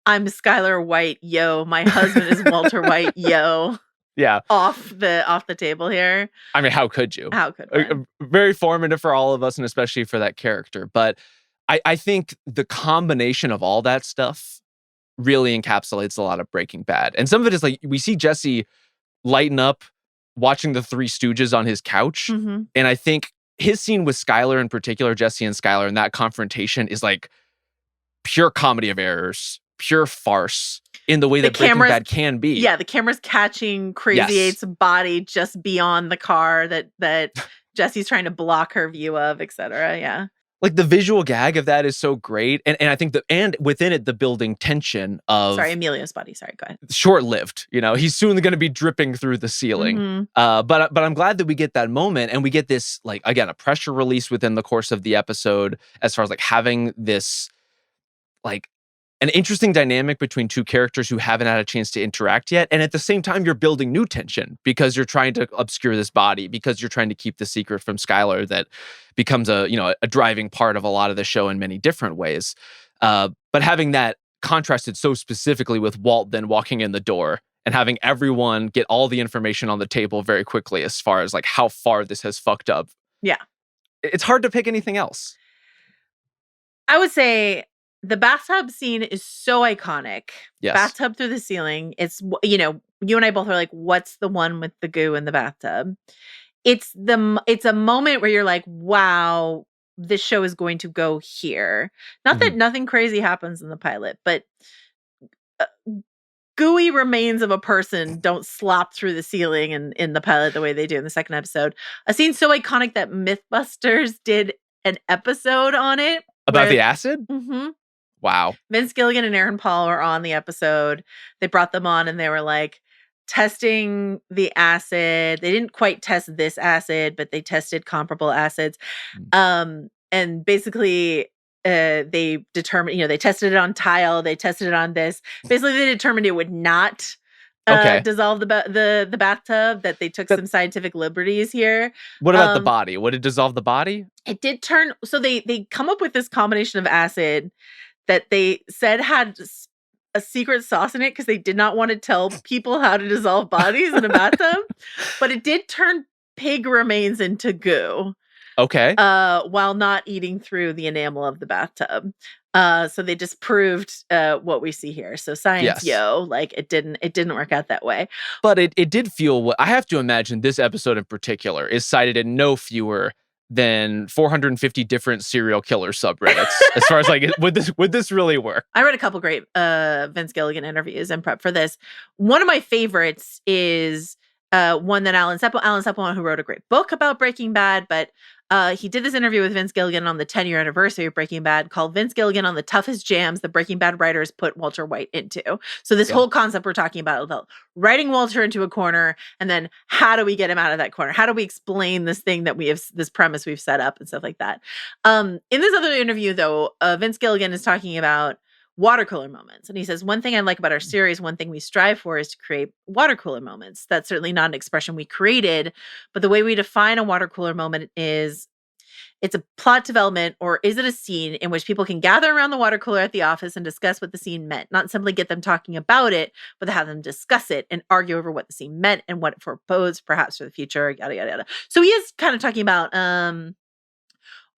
I'm Skyler White, yo, my husband is Walter White, yo. Yeah. Off the table here. I mean, how could you? How could one? Very formative for all of us and especially for that character. But I think the combination of all that stuff really encapsulates a lot of Breaking Bad. And some of it is like, we see Jesse lighten up watching the Three Stooges on his couch. And I think his scene with Skyler in particular, Jesse and Skyler, and that confrontation is like pure comedy of errors, pure farce in the way that Breaking Bad can be. Yeah, the camera's catching Crazy Eight's body just beyond the car that Jesse's trying to block her view of, etc. Yeah. Like the visual gag of that is so great. And I think and within it, the building tension of... Sorry, Emilio's body. Sorry, go ahead. Short-lived. He's soon going to be dripping through the ceiling. But I'm glad that we get that moment and we get this, like, again, a pressure release within the course of the episode as far as like having this, like, an interesting dynamic between two characters who haven't had a chance to interact yet. And at the same time, you're building new tension because you're trying to obscure this body, because you're trying to keep the secret from Skyler that becomes a driving part of a lot of the show in many different ways. But having that contrasted so specifically with Walt then walking in the door and having everyone get all the information on the table very quickly as far as like how far this has fucked up. Yeah. It's hard to pick anything else. I would say the bathtub scene is so iconic. Yes. Bathtub through the ceiling. It's, you and I both are like, what's the one with the goo in the bathtub? It's a moment where you're like, wow, this show is going to go here. Not that nothing crazy happens in the pilot, but gooey remains of a person don't slop through the ceiling in the pilot the way they do in the second episode. A scene so iconic that Mythbusters did an episode on it. About the acid? Wow. Vince Gilligan and Aaron Paul were on the episode. They brought them on and they were like testing the acid. They didn't quite test this acid, but they tested comparable acids. And basically they determined, they tested it on tile. They tested it on this. Basically they determined it would not Okay. dissolve the bathtub, that they took some scientific liberties here. What about the body? Would it dissolve the body? It did turn. So they come up with this combination of acid that they said had a secret sauce in it because they did not want to tell people how to dissolve bodies in a bathtub, but it did turn pig remains into goo. Okay. While not eating through the enamel of the bathtub. So they just proved what we see here. So science, like it didn't work out that way. But it did feel. I have to imagine this episode in particular is cited in no fewer than 450 different serial killer subreddits. As far as like, would this really work? I read a couple great Vince Gilligan interviews in prep for this. One of my favorites is one that Alan Sepelman, who wrote a great book about Breaking Bad, but he did this interview with Vince Gilligan on the 10-year anniversary of Breaking Bad called Vince Gilligan on the Toughest Jams the Breaking Bad writers put Walter White into. So this whole concept we're talking about writing Walter into a corner, and then how do we get him out of that corner? How do we explain this thing that we have, this premise we've set up and stuff like that? In this other interview, though, Vince Gilligan is talking about water cooler moments. And he says, one thing I like about our series, one thing we strive for is to create water cooler moments. That's certainly not an expression we created, but the way we define a water cooler moment is it's a plot development, or is it a scene in which people can gather around the water cooler at the office and discuss what the scene meant, not simply get them talking about it, but to have them discuss it and argue over what the scene meant and what it forebodes perhaps for the future, yada, yada, yada. So he is kind of talking about,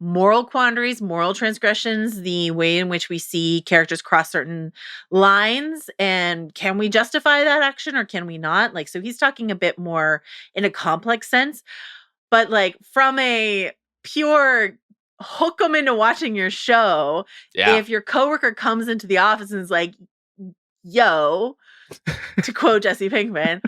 moral quandaries, moral transgressions, the way in which we see characters cross certain lines, and can we justify that action or can we not? Like, so he's talking a bit more in a complex sense, but like from a pure hook them into watching your show. If your coworker comes into the office and is like, yo, to quote Jesse Pinkman,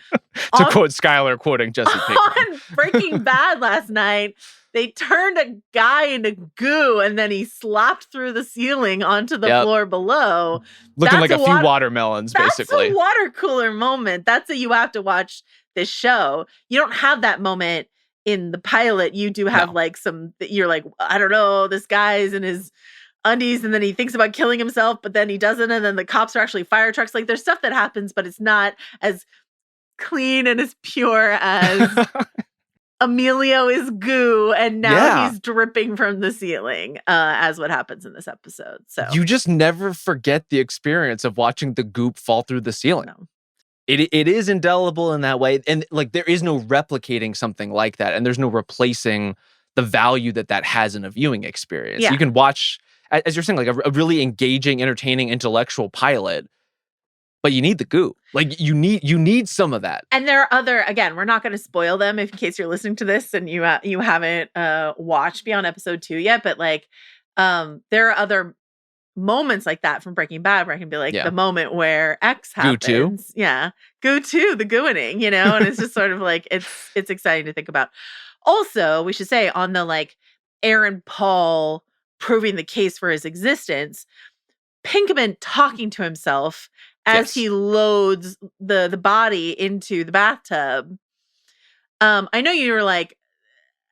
to quote Skylar quoting Jesse Pinkman on Breaking Bad last night, they turned a guy into goo and then he slopped through the ceiling onto the floor below. Looking like a few watermelons, basically. That's a water cooler moment. That's a you have to watch this show. You don't have that moment in the pilot. You do have like you're like, I don't know, this guy's in his undies and then he thinks about killing himself, but then he doesn't. And then the cops are actually fire trucks. Like there's stuff that happens, but it's not as clean and as pure as Emilio is goo and now he's dripping from the ceiling, as what happens in this episode. So you just never forget the experience of watching the goop fall through the ceiling. No. It is indelible in that way. And like there is no replicating something like that. And there's no replacing the value that has in a viewing experience. You can watch, as you're saying, like a really engaging, entertaining, intellectual pilot, but you need the goo. Like you need some of that. And there are other, again, we're not going to spoil them in case you're listening to this and you haven't watched beyond episode 2 yet, but like there are other moments like that from Breaking Bad where I can be like the moment where X happens. Goo 2? Yeah. Goo 2, the gooing, you know, and it's just sort of like it's exciting to think about. Also, we should say on the like Aaron Paul proving the case for his existence, Pinkman talking to himself as he loads the body into the bathtub. I know you were like,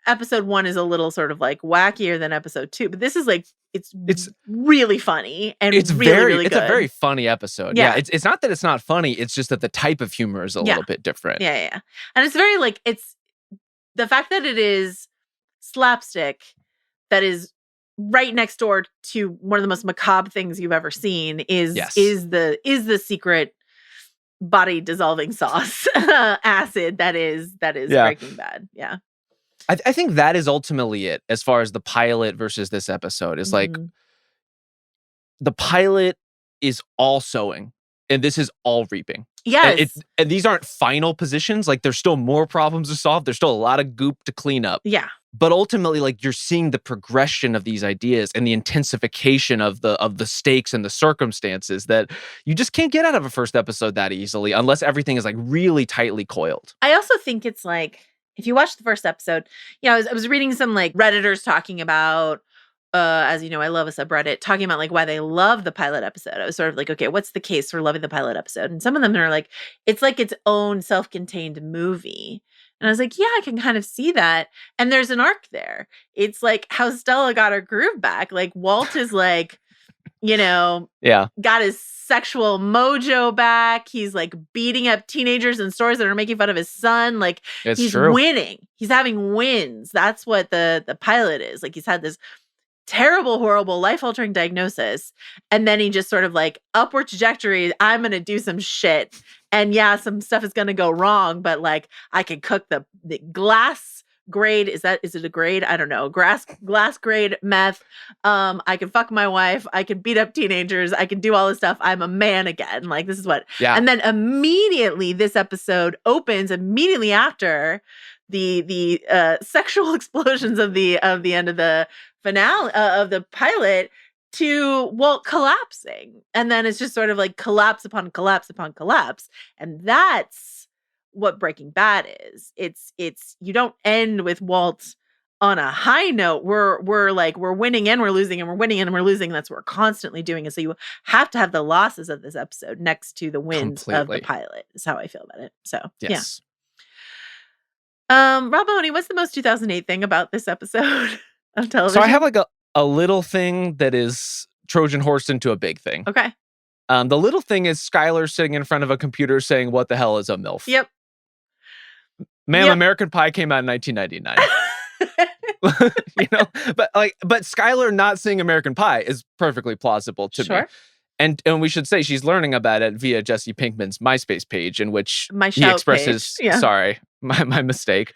episode 1 is a little sort of like wackier than episode 2, but this is like it's really funny and it's really good. It's a very funny episode. Yeah. It's not that it's not funny, it's just that the type of humor is a little bit different. Yeah. And it's very like, it's the fact that it is slapstick that is right next door to one of the most macabre things you've ever seen is the secret body dissolving sauce acid that is Breaking Bad. Yeah. I think that is ultimately it as far as the pilot versus this episode is like the pilot is all sowing and this is all reaping. Yes. And these aren't final positions. Like there's still more problems to solve. There's still a lot of goop to clean up. Yeah. But ultimately, like you're seeing the progression of these ideas and the intensification of the stakes and the circumstances that you just can't get out of a first episode that easily unless everything is like really tightly coiled. I also think it's like, if you watch the first episode, you know, I was reading some like Redditors talking about, as you know, I love a subreddit, talking about like why they love the pilot episode. I was sort of like, okay, what's the case for loving the pilot episode? And some of them are like, it's like its own self-contained movie. And I was like, yeah, I can kind of see that. And there's an arc there. It's like how Stella got her groove back. Like Walt is like got his sexual mojo back. He's like beating up teenagers in stores that are making fun of his son. Like he's winning. He's having wins. That's what the pilot is. Like he's had this terrible, horrible, life-altering diagnosis. And then he just sort of like upward trajectory. I'm going to do some shit. And yeah, some stuff is going to go wrong, but like I can cook the glass grade. Is it a grade? I don't know. Glass grade meth. I can fuck my wife. I can beat up teenagers. I can do all this stuff. I'm a man again. Like this is what. Yeah. And then immediately this episode opens immediately after the sexual explosions of the end of the finale of the pilot to Walt collapsing. And then it's just sort of like collapse upon collapse upon collapse. And that's what Breaking Bad is. It's you don't end with Walt on a high note. We're winning and we're losing and we're winning and we're losing. That's what we're constantly doing. And so you have to have the losses of this episode next to the wins of the pilot is how I feel about it. So yes. Yeah. Rob Mahoney, what's the most 2008 thing about this episode of television? So I have like a little thing that is Trojan horse into a big thing. Okay. The little thing is Skylar sitting in front of a computer saying, "What the hell is a MILF?" Yep. Ma'am, yep. American Pie came out in 1999. But Skylar not seeing American Pie is perfectly plausible to me. And we should say she's learning about it via Jesse Pinkman's MySpace page, in which he expresses, sorry, my mistake,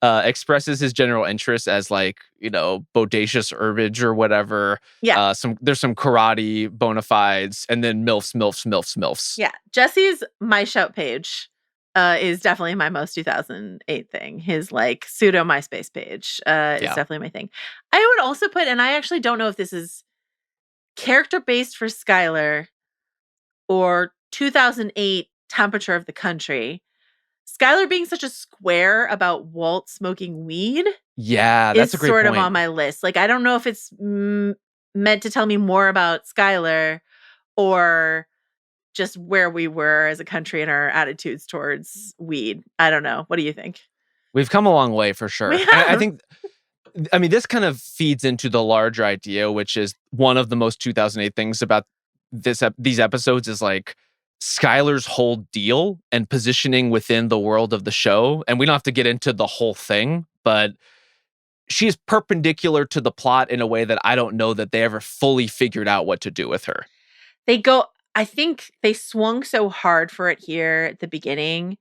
expresses his general interest as like, bodacious herbage or whatever. Yeah. There's some karate bona fides, and then MILFs. Yeah. Jesse's My Shout page is definitely my most 2008 thing. His like pseudo MySpace page is definitely my thing. I would also put, and I actually don't know if this is character based for Skylar or 2008 temperature of the country. Skylar being such a square about Walt smoking weed. Yeah, that's a great sort point. of on my list. Like, I don't know if it's meant to tell me more about Skylar or just where we were as a country and our attitudes towards weed. I don't know. What do you think? We've come a long way for sure. I think, this kind of feeds into the larger idea, which is one of the most 2008 things about these episodes is like Skylar's whole deal and positioning within the world of the show. And we don't have to get into the whole thing, but she's perpendicular to the plot in a way that I don't know that they ever fully figured out what to do with her. I think they swung so hard for it here at the beginning,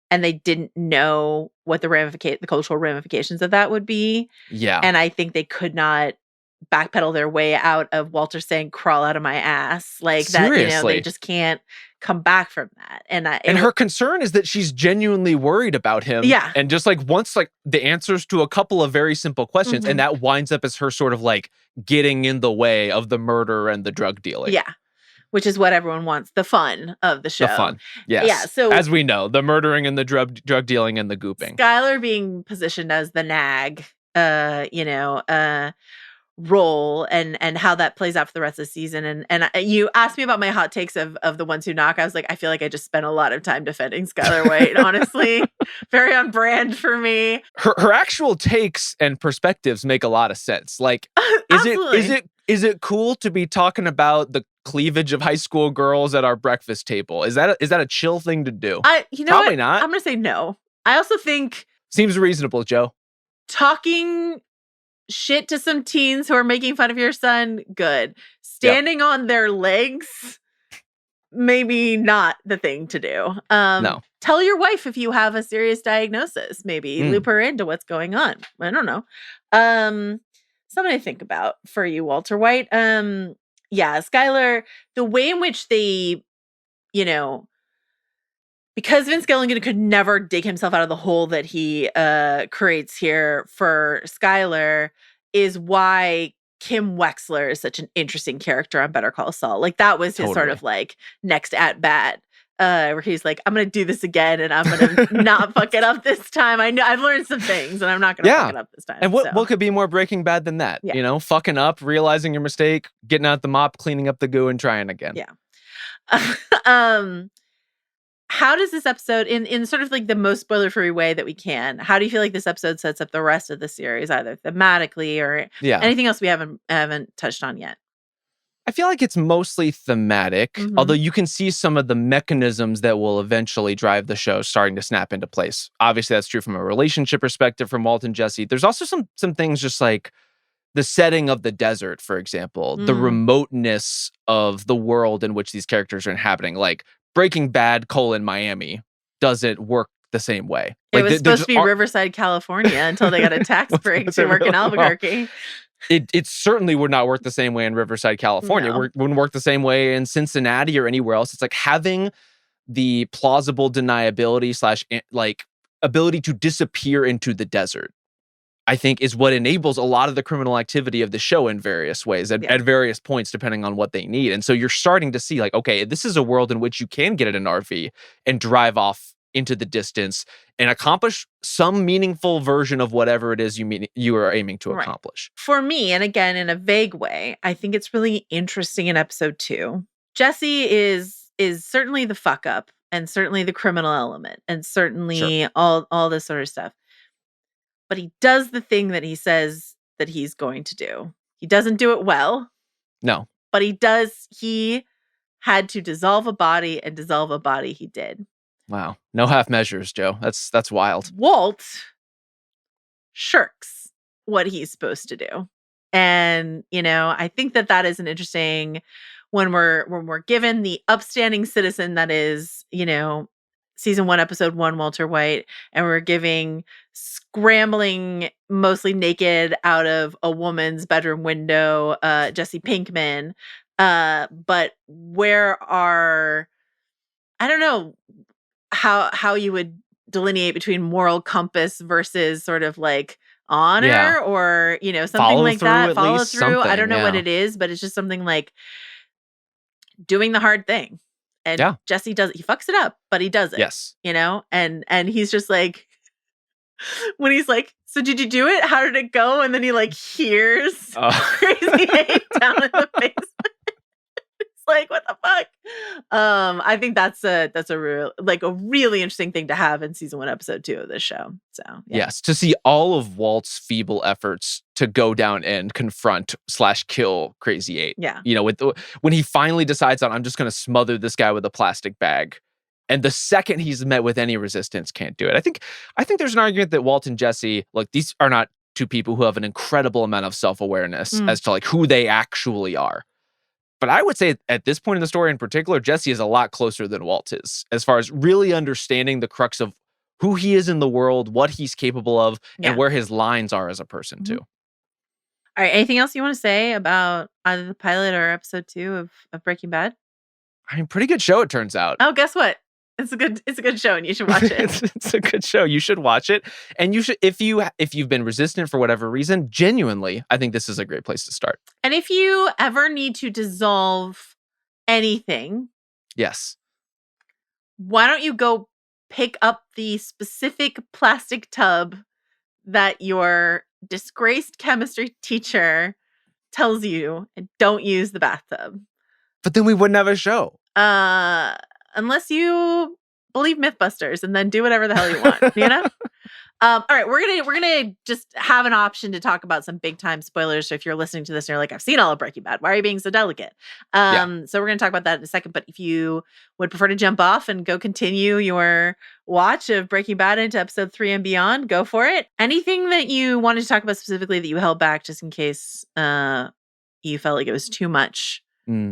and they didn't know what the cultural ramifications of that would be. Yeah. And I think they could not backpedal their way out of Walter saying, "Crawl out of my ass." Like Seriously. that, they just can't come back from that. And her concern is that she's genuinely worried about him. Yeah. And just like wants like the answers to a couple of very simple questions. Mm-hmm. And that winds up as her sort of like getting in the way of the murder and the drug dealing. Yeah. Which is what everyone wants, the fun of the show. The fun, yes. Yeah, so as we know, the murdering and the drug dealing and the gooping. Skylar being positioned as the nag, role and how that plays out for the rest of the season. And you asked me about my hot takes of the ones who knock. I was like, I feel like I just spent a lot of time defending Skylar White, honestly. Very on brand for me. Her actual takes and perspectives make a lot of sense. Like, is it cool to be talking about the cleavage of high school girls at our breakfast table? Is that a chill thing to do? Probably not. I'm gonna say no. I also think seems reasonable, Joe. Talking shit to some teens who are making fun of your son, good. Standing on their legs, maybe not the thing to do. No. Tell your wife if you have a serious diagnosis. Maybe loop her into what's going on. I don't know. Something to think about for you, Walter White. Skylar, the way in which they, because Vince Gilligan could never dig himself out of the hole that he creates here for Skylar is why Kim Wexler is such an interesting character on Better Call Saul. Like that was his sort of like next at bat. Where he's like, I'm going to do this again and I'm going to not fuck it up this time. I know I've learned some things and I'm not going to fuck it up this time. And what could be more Breaking Bad than that? Yeah. Fucking up, realizing your mistake, getting out the mop, cleaning up the goo and trying again. Yeah. How does this episode, in sort of like the most spoiler-free way that we can, how do you feel like this episode sets up the rest of the series, either thematically or anything else we haven't touched on yet? I feel like it's mostly thematic, although you can see some of the mechanisms that will eventually drive the show starting to snap into place. Obviously, that's true from a relationship perspective from Walt and Jesse. There's also some things just like the setting of the desert, for example, the remoteness of the world in which these characters are inhabiting. Like Breaking Bad: Miami doesn't work the same way. It Like was supposed to be Riverside, California until they got a tax break to work in Albuquerque. It certainly would not work the same way in Riverside, California. No. It wouldn't work the same way in Cincinnati or anywhere else. It's like having the plausible deniability / like ability to disappear into the desert, I think, is what enables a lot of the criminal activity of the show in various ways at various points, depending on what they need. And so you're starting to see like, okay, this is a world in which you can get in an RV and drive off into the distance and accomplish some meaningful version of whatever it is you are aiming to accomplish. For me, and again, in a vague way, I think it's really interesting in episode 2. Jesse is certainly the fuck up and certainly the criminal element and certainly all this sort of stuff. But he does the thing that he says that he's going to do. He doesn't do it well. No. But he had to dissolve a body, and dissolve a body he did. Wow. No half measures, Joe. That's wild. Walt shirks what he's supposed to do. And, I think that is an interesting when we're given the upstanding citizen that is, season 1, episode 1, Walter White, and we're giving scrambling, mostly naked out of a woman's bedroom window, Jesse Pinkman. But where are, I don't know how you would delineate between moral compass versus sort of like honor or, something follow like through, that. Follow through. Something, I don't know what it is, but it's just something like doing the hard thing. And Jesse does it. He fucks it up, but he does it. Yes. And he's just like, when he's like, so did you do it? How did it go? And then he like hears Crazy 8 down in the basement. It's like, what the fuck? I think that's a really interesting thing to have in season 1, episode 2 of this show. So yes, to see all of Walt's feeble efforts to go down and confront / kill Crazy 8. Yeah. When he finally decides on, I'm just going to smother this guy with a plastic bag. And the second he's met with any resistance, can't do it. I think there's an argument that Walt and Jesse, look, these are not two people who have an incredible amount of self-awareness as to like who they actually are. But I would say at this point in the story in particular, Jesse is a lot closer than Walt is as far as really understanding the crux of who he is in the world, what he's capable of, and where his lines are as a person too. All right. Anything else you want to say about either the pilot or episode 2 of Breaking Bad? I mean, pretty good show, it turns out. Oh, guess what? It's a good show, and you should watch it. It's a good show. You should watch it, and you should if you've been resistant for whatever reason. Genuinely, I think this is a great place to start. And if you ever need to dissolve anything, yes, why don't you go pick up the specific plastic tub that your disgraced chemistry teacher tells you, and don't use the bathtub. But then we wouldn't have a show. Unless you believe Mythbusters, and then do whatever the hell you want, all right, we're gonna just have an option to talk about some big time spoilers. So if you're listening to this and you're like, I've seen all of Breaking Bad, why are you being so delicate? So we're gonna talk about that in a second. But if you would prefer to jump off and go continue your watch of Breaking Bad into episode 3 and beyond, go for it. Anything that you wanted to talk about specifically that you held back just in case you felt like it was too much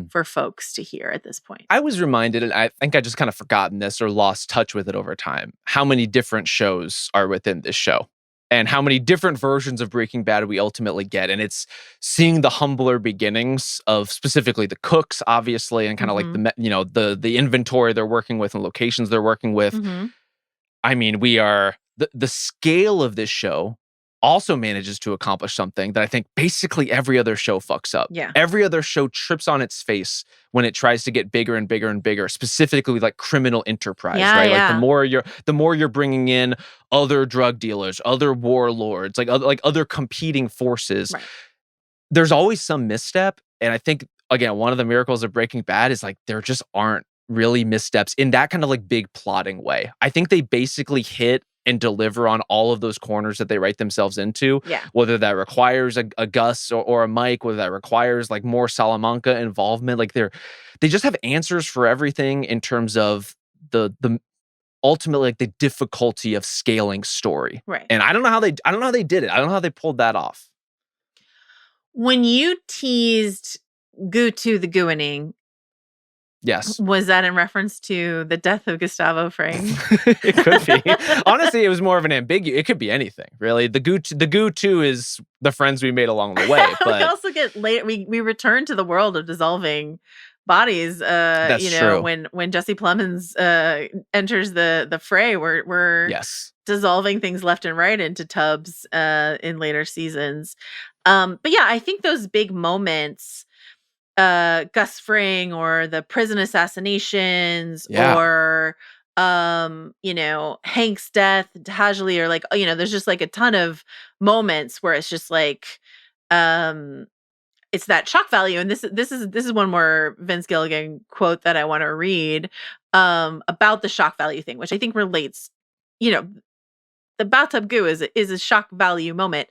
for folks to hear at this point? I was reminded, and I think I just kind of forgotten this or lost touch with it over time, how many different shows are within this show and how many different versions of Breaking Bad we ultimately get. And it's seeing the humbler beginnings of specifically the cooks, obviously, and kind of like the inventory they're working with and locations they're working with. I mean, we are the scale of this show also manages to accomplish something that I think basically every other show fucks up. Yeah. Every other show trips on its face when it tries to get bigger and bigger and bigger, specifically like criminal enterprise, right? Like the more you're bringing in other drug dealers, other warlords, like other competing forces, there's always some misstep. And I think, again, one of the miracles of Breaking Bad is like there just aren't really missteps in that kind of like big plotting way. I think they basically hit and deliver on all of those corners that they write themselves into. Yeah. Whether that requires a Gus or a Mike, whether that requires like more Salamanca involvement, like they just have answers for everything in terms of the ultimately like the difficulty of scaling story. Right. And I don't know how they did it. I don't know how they pulled that off. When you teased Goo to the Gooening, yes, was that in reference to the death of Gustavo Fring? It could be. Honestly, it was more of an ambiguous. It could be anything, really. The Goo 2 is the friends we made along the way. But we also get late. We return to the world of dissolving bodies. That's you know, true. when Jesse Plemons enters the fray, we're yes, dissolving things left and right into tubs in later seasons. But yeah, I think those big moments, Gus Fring or the prison assassinations or you know, Hank's death, Tajali, or like, you know, there's just like a ton of moments where it's just like it's that shock value. And this is one more Vince Gilligan quote that I want to read about the shock value thing, which I think relates, you know, the bathtub goo is a shock value moment.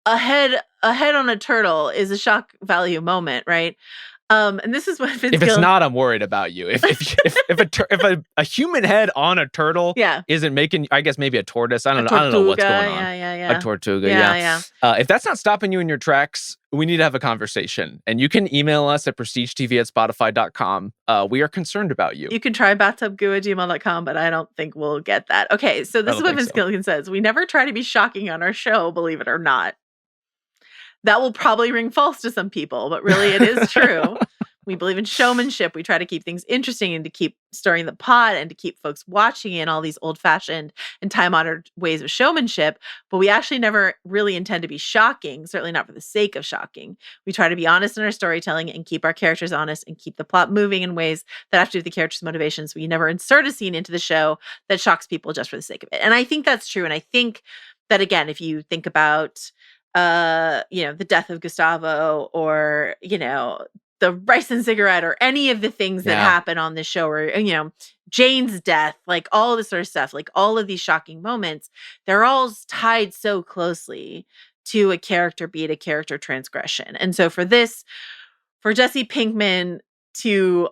A head on a turtle is a shock value moment, right? And this is what Vince if it's not, I'm worried about you. If a human head on a turtle isn't making, I guess maybe a tortoise. I don't know what's going on. Yeah. A tortuga, yeah. If that's not stopping you in your tracks, we need to have a conversation. And you can email us at prestigetv@spotify.com. We are concerned about you. You can try bathtubgoo@gmail.com, but I don't think we'll get that. Okay, so this is what Vince Gilligan says. We never try to be shocking on our show, believe it or not. That will probably ring false to some people, but really it is true. We believe in showmanship. We try to keep things interesting and to keep stirring the pot and to keep folks watching in all these old-fashioned and time-honored ways of showmanship. But we actually never really intend to be shocking, certainly not for the sake of shocking. We try to be honest in our storytelling and keep our characters honest and keep the plot moving in ways that have to do with the characters' motivations. We never insert a scene into the show that shocks people just for the sake of it. And I think that's true. And I think that, again, if you think about you know, the death of Gustavo or, you know, the rice and cigarette or any of the things that happen on this show or, you know, Jane's death, like all this sort of stuff, like all of these shocking moments, they're all tied so closely to a character beat, a character transgression. And so for Jesse Pinkman to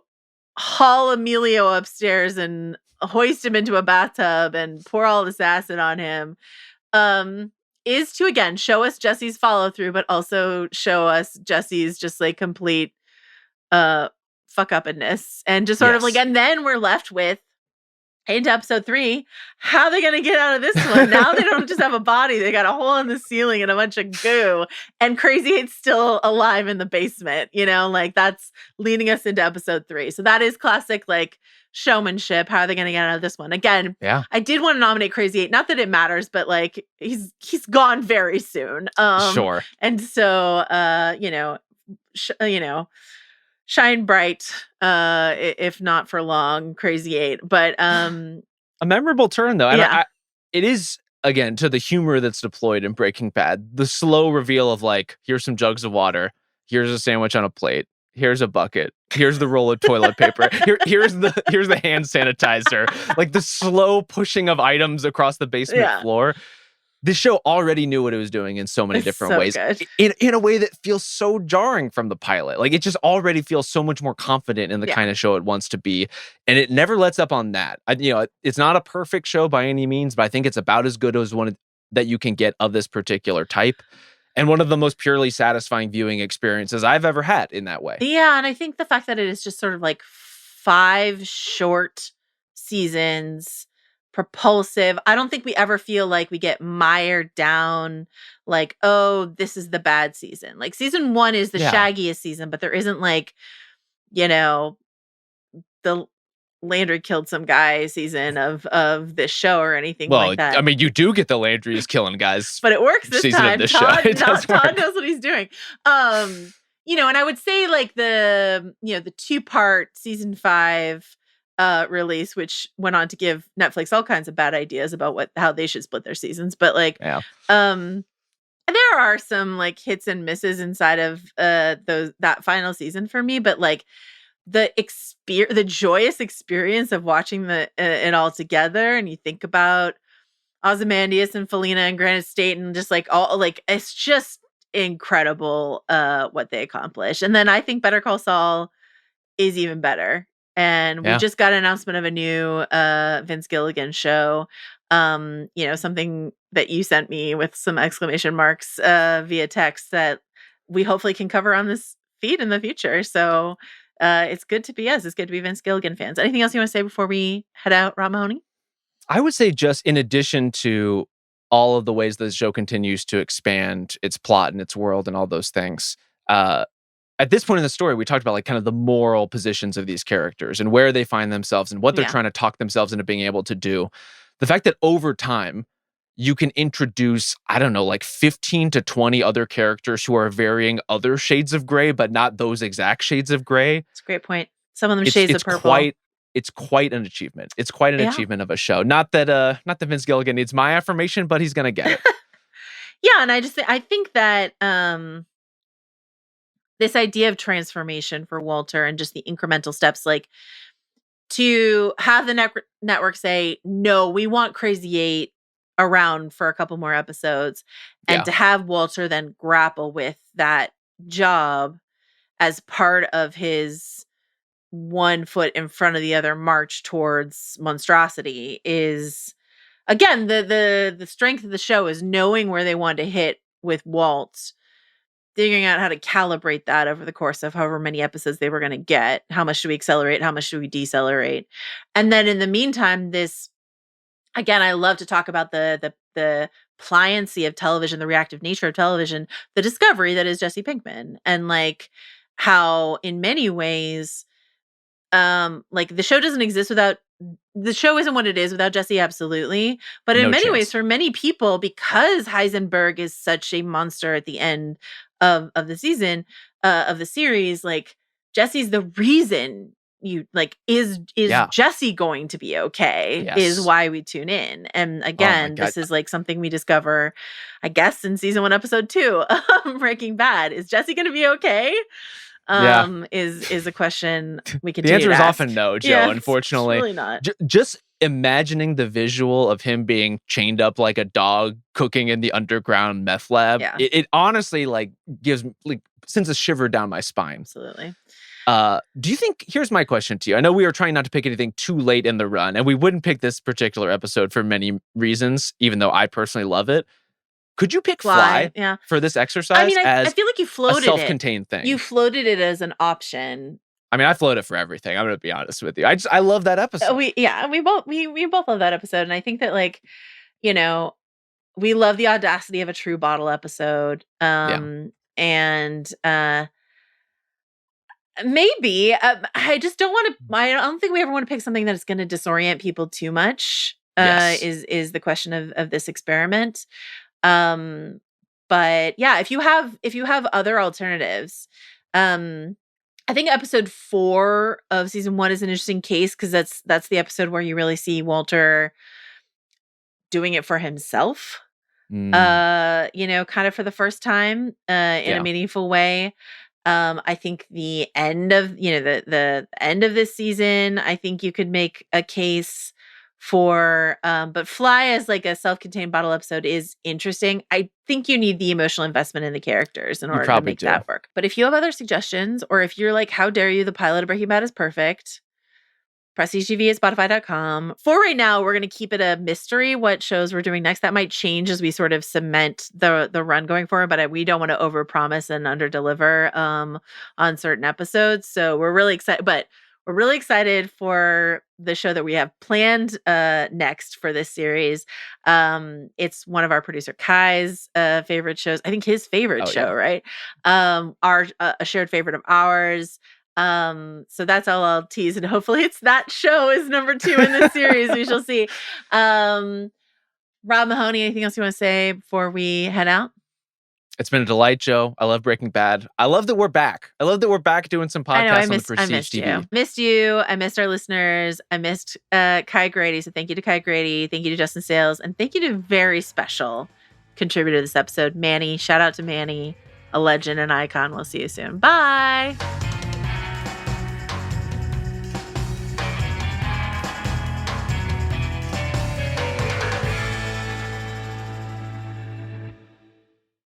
haul Emilio upstairs and hoist him into a bathtub and pour all this acid on him, is to, again, show us Jesse's follow through, but also show us Jesse's just like complete fuck upness. And just sort of like, and then we're left with, into episode 3, how are they going to get out of this one? Now they don't just have a body, they got a hole in the ceiling and a bunch of goo, and Crazy 8's still alive in the basement, you know, like that's leading us into episode 3. So that is classic, like, showmanship. How are they going to get out of this one? Again, I did want to nominate Crazy 8, not that it matters, but like he's gone very soon. Sure. And so you know, shine bright, if not for long, Crazy 8. But a memorable turn though. And it is, again, to the humor that's deployed in Breaking Bad, the slow reveal of like, here's some jugs of water, here's a sandwich on a plate, here's a bucket, here's the roll of toilet paper, here's the hand sanitizer, like the slow pushing of items across the basement floor. This show already knew what it was doing in so many different ways, in a way that feels so jarring from the pilot. Like it just already feels so much more confident in the kind of show it wants to be, and it never lets up on that. You know, it's not a perfect show by any means, but I think it's about as good as one that you can get of this particular type. And one of the most purely satisfying viewing experiences I've ever had in that way. Yeah, and I think the fact that it is just sort of like 5 short seasons, propulsive. I don't think we ever feel like we get mired down, like, oh, this is the bad season. Like season 1 is the shaggiest season, but there isn't like, you know, the Landry killed some guy season of this show or anything like that. I mean, you do get the Landry is killing guys, but it works this time. Todd knows what he's doing. You know, and I would say like the 2-part season 5 release, which went on to give Netflix all kinds of bad ideas about how they should split their seasons. But like, there are some like hits and misses inside of that final season for me. But like, the joyous experience of watching it all together, and you think about Ozymandias and Felina and Granite State, and just like all like it's just incredible what they accomplish. And then I think Better Call Saul is even better. And we just got an announcement of a new Vince Gilligan show. Something that you sent me with some exclamation marks via text that we hopefully can cover on this feed in the future. So it's good to be us. It's good to be Vince Gilligan fans. Anything else you want to say before we head out, Rob Mahoney? I would say just in addition to all of the ways the show continues to expand its plot and its world and all those things, at this point in the story, we talked about like kind of the moral positions of these characters and where they find themselves and what they're trying to talk themselves into being able to do. The fact that over time, you can introduce, I don't know, like 15 to 20 other characters who are varying other shades of gray, but not those exact shades of gray. That's a great point. Some of them shades of purple. It's quite an achievement. It's quite an achievement of a show. Not that Vince Gilligan needs my affirmation, but he's gonna get it. Yeah, and I think that this idea of transformation for Walter and just the incremental steps, like to have the network say, no, we want Crazy 8 around for a couple more episodes, and to have Walter then grapple with that job as part of his one foot in front of the other march towards monstrosity is, again, the strength of the show is knowing where they want to hit with Walt, figuring out how to calibrate that over the course of however many episodes they were going to get. How much do we accelerate? How much do we decelerate? And then in the meantime, this, again, I love to talk about the pliancy of television, the reactive nature of television, the discovery that is Jesse Pinkman, and like how in many ways, like the show doesn't exist without, the show isn't what it is without Jesse, absolutely. But in many ways, for many people, because Heisenberg is such a monster at the end of the season, of the series, like Jesse's the reason you like, is Jesse going to be okay? Is why we tune in. And again, this is like something we discover, I guess, in season 1, episode 2 of Breaking Bad. Is Jesse going to be okay? Is a question we continue The answer to is ask. often no, Joe, unfortunately. It's really not. Just imagining the visual of him being chained up like a dog cooking in the underground meth lab, it honestly like sends a shiver down my spine. Absolutely. Do you think, here's my question to you. I know we were trying not to pick anything too late in the run, and we wouldn't pick this particular episode for many reasons, even though I personally love it. Could you pick Fly for this exercise? I mean, I feel like you floated a self-contained thing. You floated it as an option. I mean, I float it for everything. I'm going to be honest with you. I love that episode. We both love that episode, and I think that, like, you know, we love the audacity of a true bottle episode. And maybe I just don't want to. I don't think we ever want to pick something that is going to disorient people too much. Is the question of this experiment. But yeah, if you have other alternatives, I think episode 4 of season 1 is an interesting case because that's the episode where you really see Walter doing it for himself. Kind of for the first time in a meaningful way. I think the end of the end of this season, I think you could make a case for but Fly as like a self-contained bottle episode is interesting. I think you need the emotional investment in the characters in order to make that work. But if you have other suggestions, or if you're like, how dare you, the pilot of Breaking Bad is perfect, PrestigeTV at Spotify.com. For right now, we're going to keep it a mystery what shows we're doing next. That might change as we sort of cement the run going forward, but we don't want to overpromise and underdeliver on certain episodes. So we're really excited, we're really excited for the show that we have planned next for this series. It's one of our producer Kai's favorite shows. I think his favorite show, right? A shared favorite of ours. So that's all I'll tease, and hopefully it's that show is number 2 in this series. We shall see. Rob Mahoney, anything else you want to say before we head out? It's been a delight, Joe. I love Breaking Bad. I love that we're back. I love that we're back doing some podcasts on the Prestige TV. Missed you. I missed our listeners. I missed Kai Grady. So thank you to Kai Grady. Thank you to Justin Sayles. And thank you to a very special contributor to this episode, Manny. Shout out to Manny, a legend and icon. We'll see you soon. Bye.